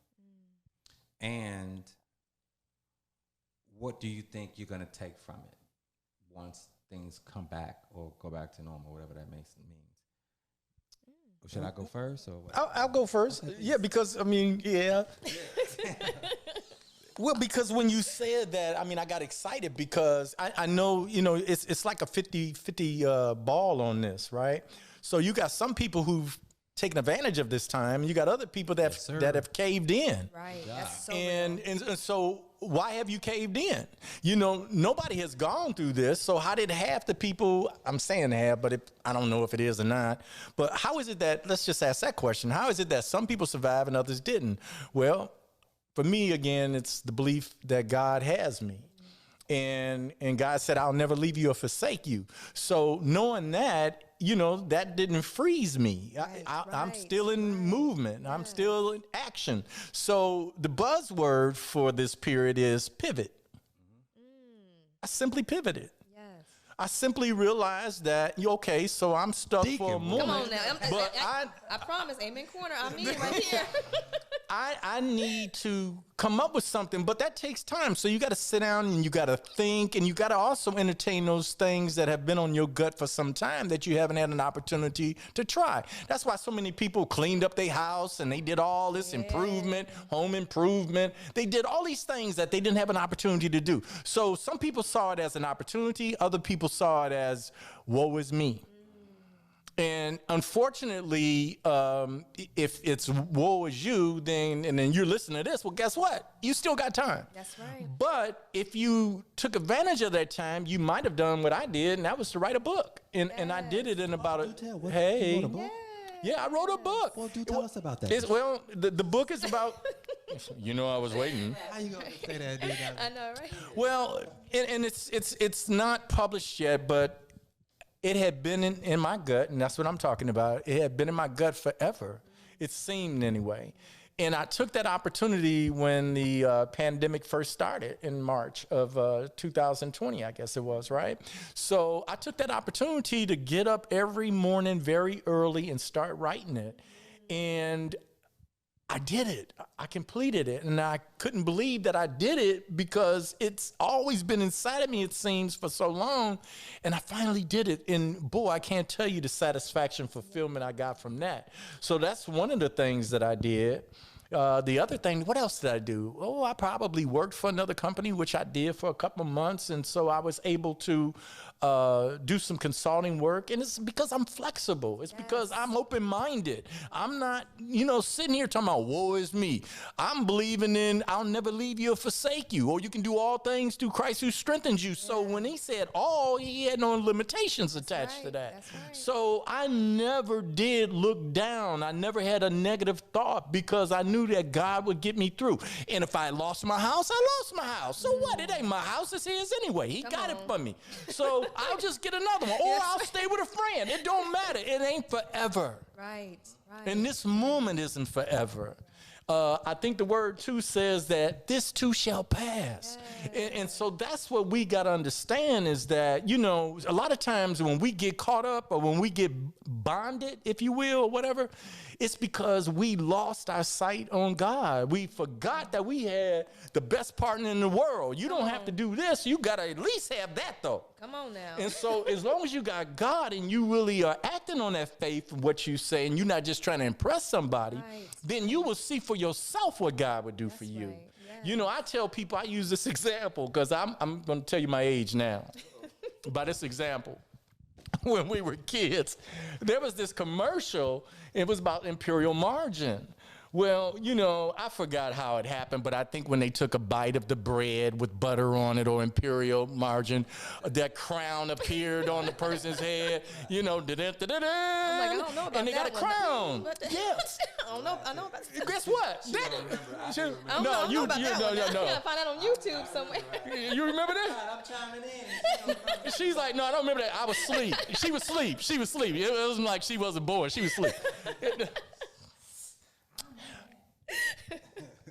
And what do you think you're going to take from it once things come back or go back to normal, whatever that means? Should I go first? Or what? I'll go first. Okay, yeah, because, I mean, yeah. Well, because when you said that, I mean, I got excited because I know, it's like a 50-50 ball on this, right? So you got some people who've taken advantage of this time. And you got other people that have caved in. Right. Yeah. That's so and so why have you caved in? Nobody has gone through this. So how did half the people, I'm saying half, but I don't know if it is or not, but how is it that, let's just ask that question. How is it that some people survive and others didn't? Well, for me, again, it's the belief that God has me. And God said, I'll never leave you or forsake you. So knowing that, that didn't freeze me. Right, I'm still in movement. Yeah. I'm still in action. So the buzzword for this period is pivot. I simply pivoted. I simply realized that, so I'm stuck for a moment. Come on now. But I promise, Amen Corner, I mean it right here. I need to come up with something, but that takes time. So you got to sit down and you got to think, and you got to also entertain those things that have been on your gut for some time that you haven't had an opportunity to try. That's why so many people cleaned up their house and they did all this improvement, home improvement. They did all these things that they didn't have an opportunity to do. So some people saw it as an opportunity. Other people saw it as, woe is me. And unfortunately, if it's woe is you, then you're listening to this, well, guess what? You still got time. That's right. But if you took advantage of that time, you might have done what I did, and that was to write a book. And I did it in about you wrote a book? Yeah, I wrote a book. Well, tell us about that. The book is about, I was waiting. How you going to say that, dude? I know, right? Well, and it's not published yet, but it had been in my gut, and that's what I'm talking about. It had been in my gut forever. It seemed anyway. And I took that opportunity when the pandemic first started in March of 2020, I guess it was, right? So I took that opportunity to get up every morning very early and start writing it. And I did it. I completed it. And I couldn't believe that I did it because it's always been inside of me, it seems, for so long. And I finally did it. And boy, I can't tell you the satisfaction, fulfillment I got from that. So that's one of the things that I did. The other thing, what else did I do? Oh, I probably worked for another company, which I did for a couple of months. And so I was able to do some consulting work. And it's because I'm flexible. It's because I'm open-minded. I'm not, sitting here talking about, woe is me. I'm believing in I'll never leave you or forsake you, or you can do all things through Christ who strengthens you. So when he said all, he had no limitations attached to that. That's right. So I never did look down. I never had a negative thought because I knew that God would get me through. And if I lost my house, I lost my house. So what? It ain't my house. It's his anyway. He got it for me. So I'll just get another one, or I'll stay with a friend. It don't matter. It ain't forever. Right. And this moment isn't forever. I think the word too says that this too shall pass. And so that's what we got to understand is that, a lot of times when we get caught up or when we get bonded, if you will, or whatever, it's because we lost our sight on God. We forgot that we had the best partner in the world. You don't have to do this. You got to at least have that, though. Come on now. And so as long as you got God and you really are acting on that faith of what you say and you're not just trying to impress somebody, then you will see for yourself what God would do for you. Right. Yeah. I tell people, I use this example because I'm going to tell you my age now by this example. When we were kids, there was this commercial. It was about Imperial Margarine. Well, I forgot how it happened, but I think when they took a bite of the bread with butter on it or Imperial Margarine, that crown appeared on the person's head, I'm like, I don't know about and they got a crown. Yes. I know about that. Guess what? I don't know about that one. I gotta find that on YouTube somewhere. You remember that? I'm chiming in. She's like, no, I don't remember that. I was asleep. She was asleep. It wasn't like she wasn't bored. She was asleep.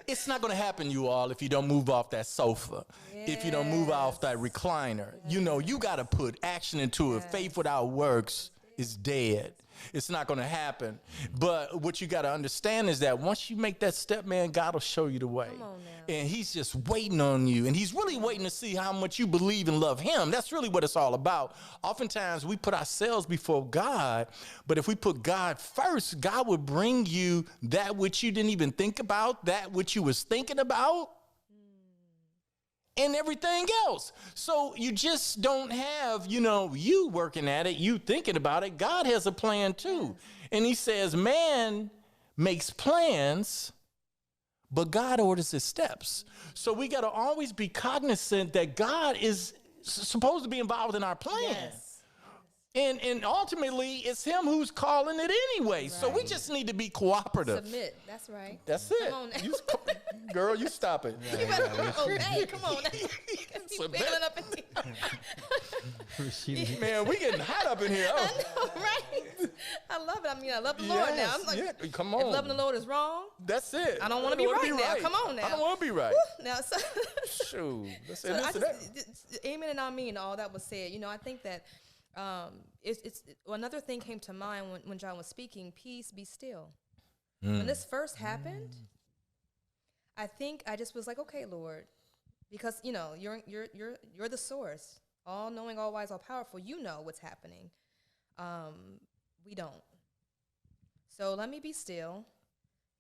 It's not going to happen, you all, if you don't move off that sofa, if you don't move off that recliner. You got to put action into it. Faith without works is dead. It's not going to happen. But what you got to understand is that once you make that step, man, God will show you the way. Come on now. And he's just waiting on you. And he's really waiting to see how much you believe and love him. That's really what it's all about. Oftentimes we put ourselves before God, but if we put God first, God will bring you that which you didn't even think about, that which you was thinking about, and everything else. So you just don't have, you working at it, you thinking about it. God has a plan too. And he says, man makes plans, but God orders his steps. So we got to always be cognizant that God is supposed to be involved in our plan. Yes. And ultimately, it's him who's calling it anyway. Right. So we just need to be cooperative. Submit. That's right. That's it. Come on now. Girl, you stop it. You better obey. Come on now. Keep bailing up in here. Man, we getting hot up in here. Oh. I know, right? I love it. I mean, I love the Lord now. I'm like, come on. If loving the Lord is wrong, that's it. I don't want to be right now. Come on now. I don't want to be right. Now, so shoot. So amen and I mean all that was said. I think that another thing came to mind when John was speaking. Peace, be still. When this first happened, I think I just was like, okay, Lord, because you're the source, all knowing, all wise, all powerful. You know what's happening. We don't. So let me be still.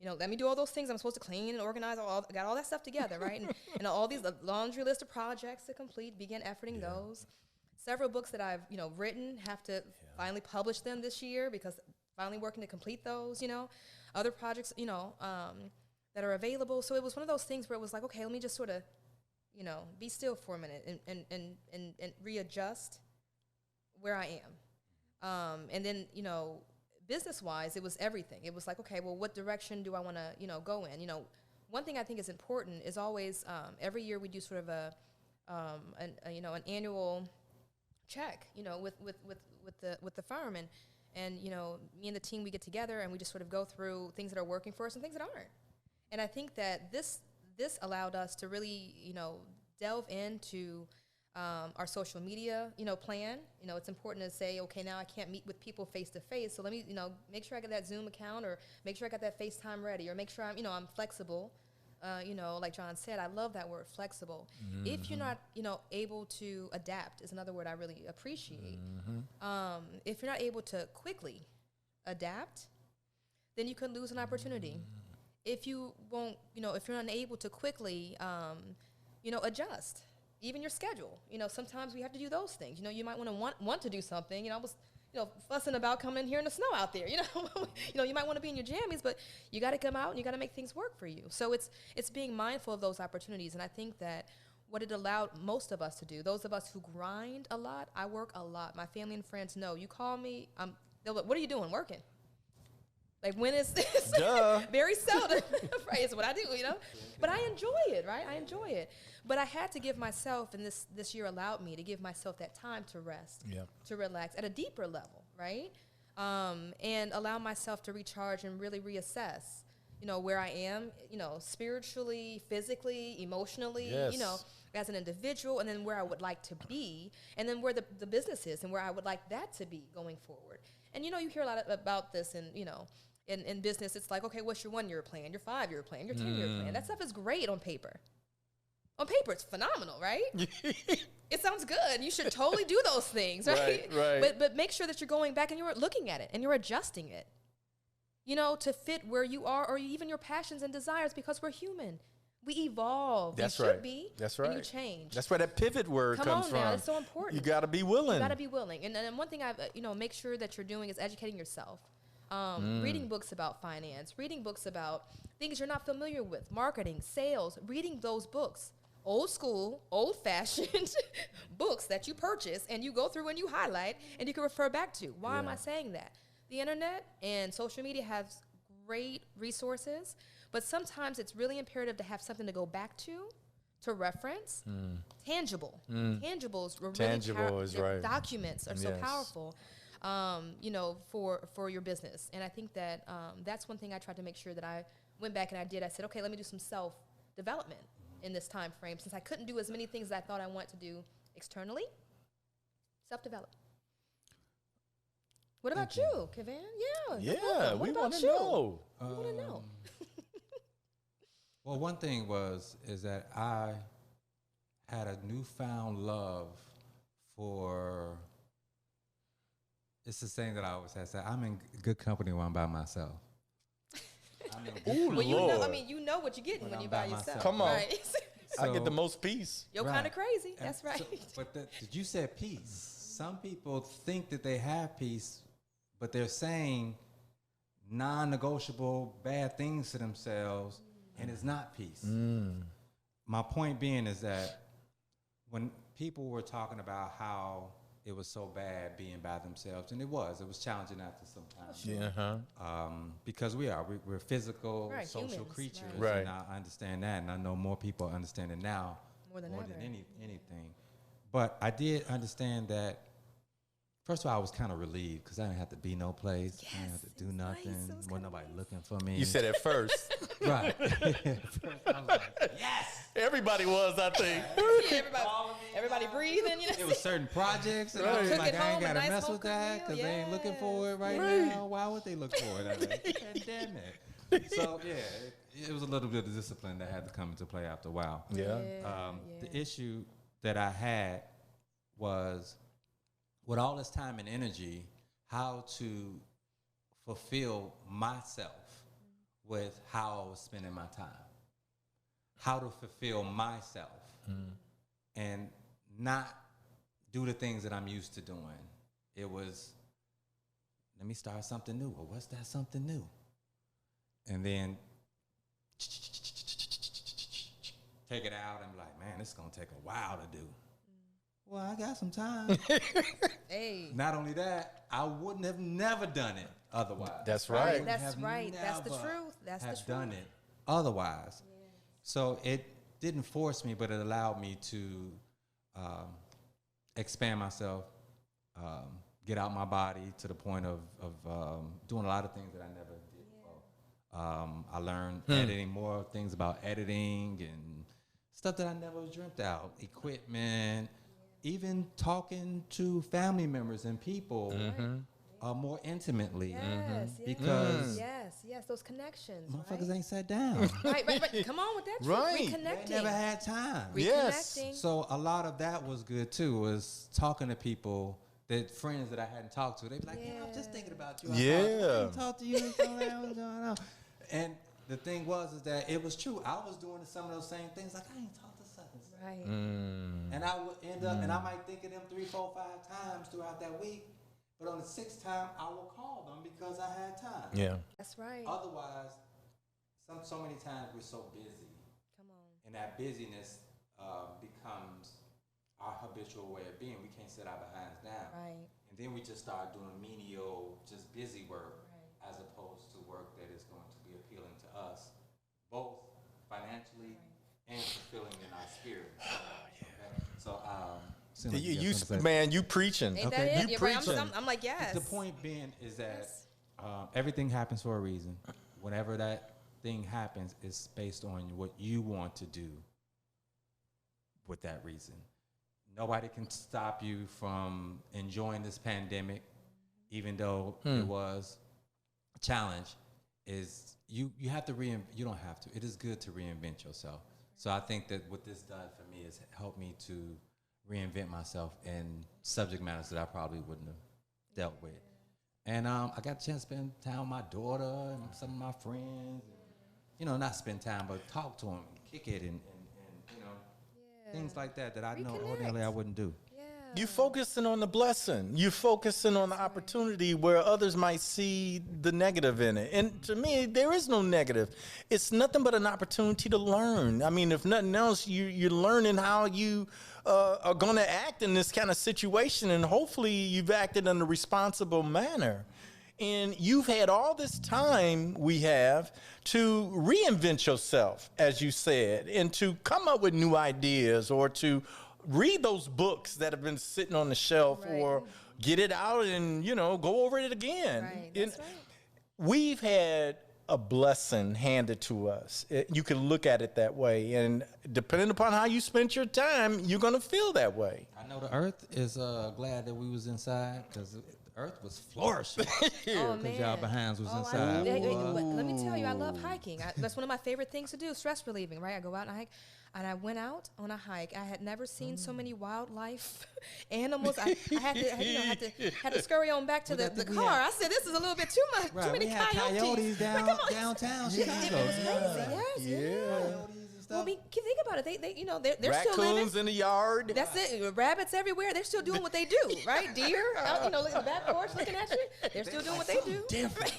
Let me do all those things I'm supposed to clean and organize. Got all that stuff together, right? And all these laundry list of projects to complete. Begin efforting those. Several books that I've written, have to finally publish them this year because finally working to complete those. Other projects that are available. So it was one of those things where it was like, okay, let me just sort of be still for a minute and readjust where I am. And then business wise, it was everything. It was like, okay, well, what direction do I want to go in? One thing I think is important is always every year we do sort of an annual check, with the firm, and me and the team, we get together and we just sort of go through things that are working for us and things that aren't. And I think that this allowed us to really delve into our social media plan. It's important to say, okay, now I can't meet with people face to face, so let me make sure I get that Zoom account, or make sure I got that FaceTime ready, or make sure I'm flexible. Like John said, I love that word, flexible. Mm-hmm. If you're not, able to adapt is another word I really appreciate. Mm-hmm. If you're not able to quickly adapt, then you could lose an opportunity. if you won't, if you're unable to quickly, adjust even your schedule. Sometimes we have to do those things. You might want to do something. I was, fussing about coming in here in the snow out there. You might want to be in your jammies, but you got to come out and you got to make things work for you. So it's being mindful of those opportunities. And I think that what it allowed most of us to do, those of us who grind a lot, I work a lot. My family and friends know. You call me, they'll be, what are you doing? Working. Like, when is this? Very seldom, right? It's what I do, But I enjoy it, right? I enjoy it. But I had to give myself, and this year allowed me to give myself that time to rest, to relax at a deeper level, right? And allow myself to recharge and really reassess, where I am, spiritually, physically, emotionally, as an individual, and then where I would like to be, and then where the business is and where I would like that to be going forward. And, you hear a lot about this and, in business, it's like, okay, what's your 1-year plan, your 5-year plan, your 10-year plan? That stuff is great on paper. On paper, it's phenomenal, right? It sounds good. You should totally do those things, right? Right. But make sure that you're going back and you're looking at it and you're adjusting it, to fit where you are or even your passions and desires, because we're human. We evolve. That's we right. should be. That's right. And you change. That's where that pivot word comes from. Now, it's so important. You got to be willing. You got to be willing. And one thing I've, make sure that you're doing is educating yourself. Reading books about finance, reading books about things you're not familiar with, marketing, sales, reading those books. Old school, old-fashioned books that you purchase and you go through and you highlight and you can refer back to. Why am I saying that? The internet and social media has great resources, but sometimes it's really imperative to have something to go back to reference. Tangible. Tangibles were Tangible is right. Documents are so powerful, for your business. And I think that that's one thing I tried to make sure that I went back and I did. I said, okay, let me do some self-development in this time frame, since I couldn't do as many things as I thought I wanted to do externally. Self-develop. What about you, Kevan? Yeah, we want to know. We want to know. Well, one thing is that I had a newfound love for. It's the saying that I always say. I'm in good company when I'm by myself. Ooh, well, Lord. you know what you're getting when you're by yourself. Come on. Right? I get the most peace. You're kind of crazy. That's right. But you said peace. Some people think that they have peace, but they're saying non-negotiable bad things to themselves, and it's not peace. My point being is that when people were talking about how it was so bad being by themselves, and it was challenging after some time. Because we're physical, social humans, creatures, right. and I understand that, and I know more people understand it now more than anything. But I did understand that. First of all, I was kind of relieved because I didn't have to be no place. I didn't have to do nothing. Nice. Wasn't nobody looking for me. You said at first. Right. First, I was like, yes. Everybody was, I think. Everybody breathing. It was certain projects, and I was Cook like, at I ain't home, a got to nice mess home with that cooked because meal. they ain't looking for it right now. Why would they look for it? I mean, pandemic. So, it was a little bit of discipline that had to come into play after a while. Yeah. The issue that I had was, with all this time and energy, how to fulfill myself with how I was spending my time. How to fulfill myself and not do the things that I'm used to doing. It was, let me start something new. Well, what's that something new? And then take it out and be like, man, it's going to take a while to do. Well, I got some time. Hey. Not only that, I wouldn't have never done it otherwise. That's right. That's right. That's the truth. That's the truth. Done it otherwise. Yeah. So it didn't force me, but it allowed me to expand myself, get out my body to the point of doing a lot of things that I never did before. I learned editing, more things about editing and stuff that I never dreamt out, equipment. Even talking to family members and people more intimately. Because yes, those connections. Motherfuckers ain't sat down. Right. Come on with that. Right. Reconnecting. They never had time. Yes. So a lot of that was good too, was talking to people, that friends that I hadn't talked to. They'd be like, I was just thinking about you. I didn't talk to you and so that was going on. And the thing is that it was true. I was doing some of those same things. Like, I ain't talked to such and such. Right. And I would end up, and I might think of them 3, 4, 5 times throughout that week. But on the 6th time, I will call them because I had time. Yeah. That's right. Otherwise, so many times we're so busy. Come on. And that busyness becomes our habitual way of being. We can't sit our behinds down. Right. And then we just start doing menial, just busy work, Right. as opposed to work that is going to be appealing to us, both financially and fulfilling in our spirit. So, you preaching. Ain't Okay. that it? You You're right. preaching. I'm like, yes. the point being is that Yes. everything happens for a reason. Whenever that thing happens, it's based on what you want to do with that reason. Nobody can stop you from enjoying this pandemic, even though it was a challenge. Is you have to you don't have to. It is good to reinvent yourself. So I think that what this done for me is helped me to reinvent myself in subject matters that I probably wouldn't have dealt with. And I got a chance to spend time with my daughter and some of my friends. And, not spend time, but talk to them, kick it, and things like that I know Reconnect. ordinarily I wouldn't do. Yeah. You focusing on the blessing. You focusing on the opportunity where others might see the negative in it. And to me, there is no negative. It's nothing but an opportunity to learn. I mean, if nothing else, you're learning how you are going to act in this kind of situation. And hopefully you've acted in a responsible manner. And you've had all this time we have to reinvent yourself, as you said, and to come up with new ideas or to read those books that have been sitting on the shelf or get it out and, go over it again. Right. That's right. We've had a blessing handed to us. You can look at it that way. And depending upon how you spent your time, you're going to feel that way. I know the earth is glad that we was inside because the earth was flourishing Oh, because man. y'all behinds was Oh, inside. let me tell you, I love hiking. That's one of my favorite things to do, stress relieving, right? I go out and hike. And I went out on a hike. I had never seen so many wildlife animals. I had to scurry on back to the car. I said, this is a little bit too much. Right, Too many we had coyotes. downtown It Chicago. was crazy. Yes. Well, think about it. They're still living. Raccoons in the yard. That's it. Rabbits everywhere. They're still doing what they do, right? Deer, out, look at the back porch looking at you. They're still doing what they do. Different.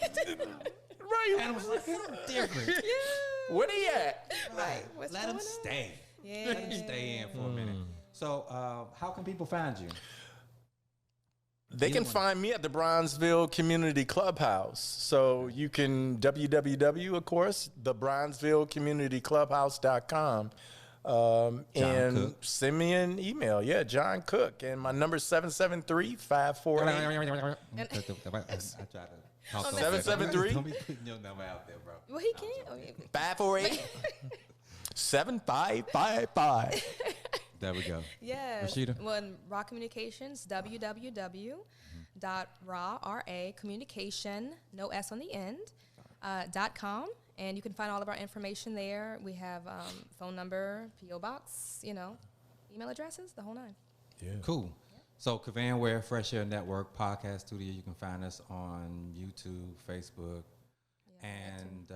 Right. Animals look different. Yeah. Where they at? Right. What's Let them going on? stay. Yeah. Let them stay in for a minute. So, how can people find you? They can find me at the Bronzeville Community Clubhouse. So you can of course, the BronzevilleCommunityClubhouse.com. And Cook. send me an email. Yeah, John Cook. And my number is 773-548. I tried to talk over 773? Don't be putting your number out there, bro. Well, he can. Oh, yeah. 548 7555. There we go. Yes. Rashida? Well, in Raw Communications, www.communication, no S on the end, .com. And you can find all of our information there. We have phone number, P.O. Box, email addresses, the whole nine. Yeah. Cool. So, Kevan Ware, Fresh Air Network Podcast Studio. You can find us on YouTube, Facebook. And,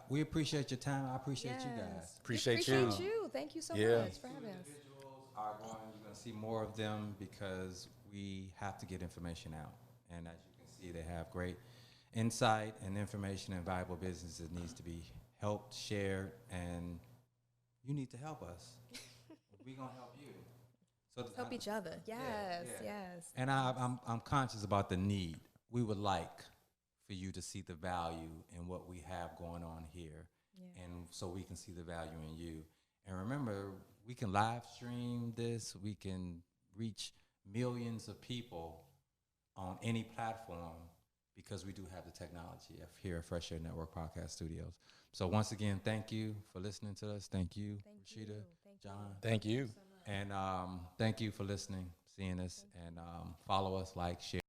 we appreciate your time. I appreciate you guys. Appreciate you. Thank you so much for having us. Individuals you're going to see more of them because we have to get information out. And as you can see, they have great insight and information and valuable business that needs to be helped, shared, and you need to help us. We're going to help you. So Help each other. Yes. And I'm conscious about the need. We would like for you to see the value in what we have going on here, and so we can see the value in you. And remember, we can live stream this. We can reach millions of people on any platform because we do have the technology here at Fresh Air Network Podcast Studios. So once again, thank you for listening to us. Thank you, Rashida, John. Thank you. And thank you for listening, seeing us, and follow us, like, share.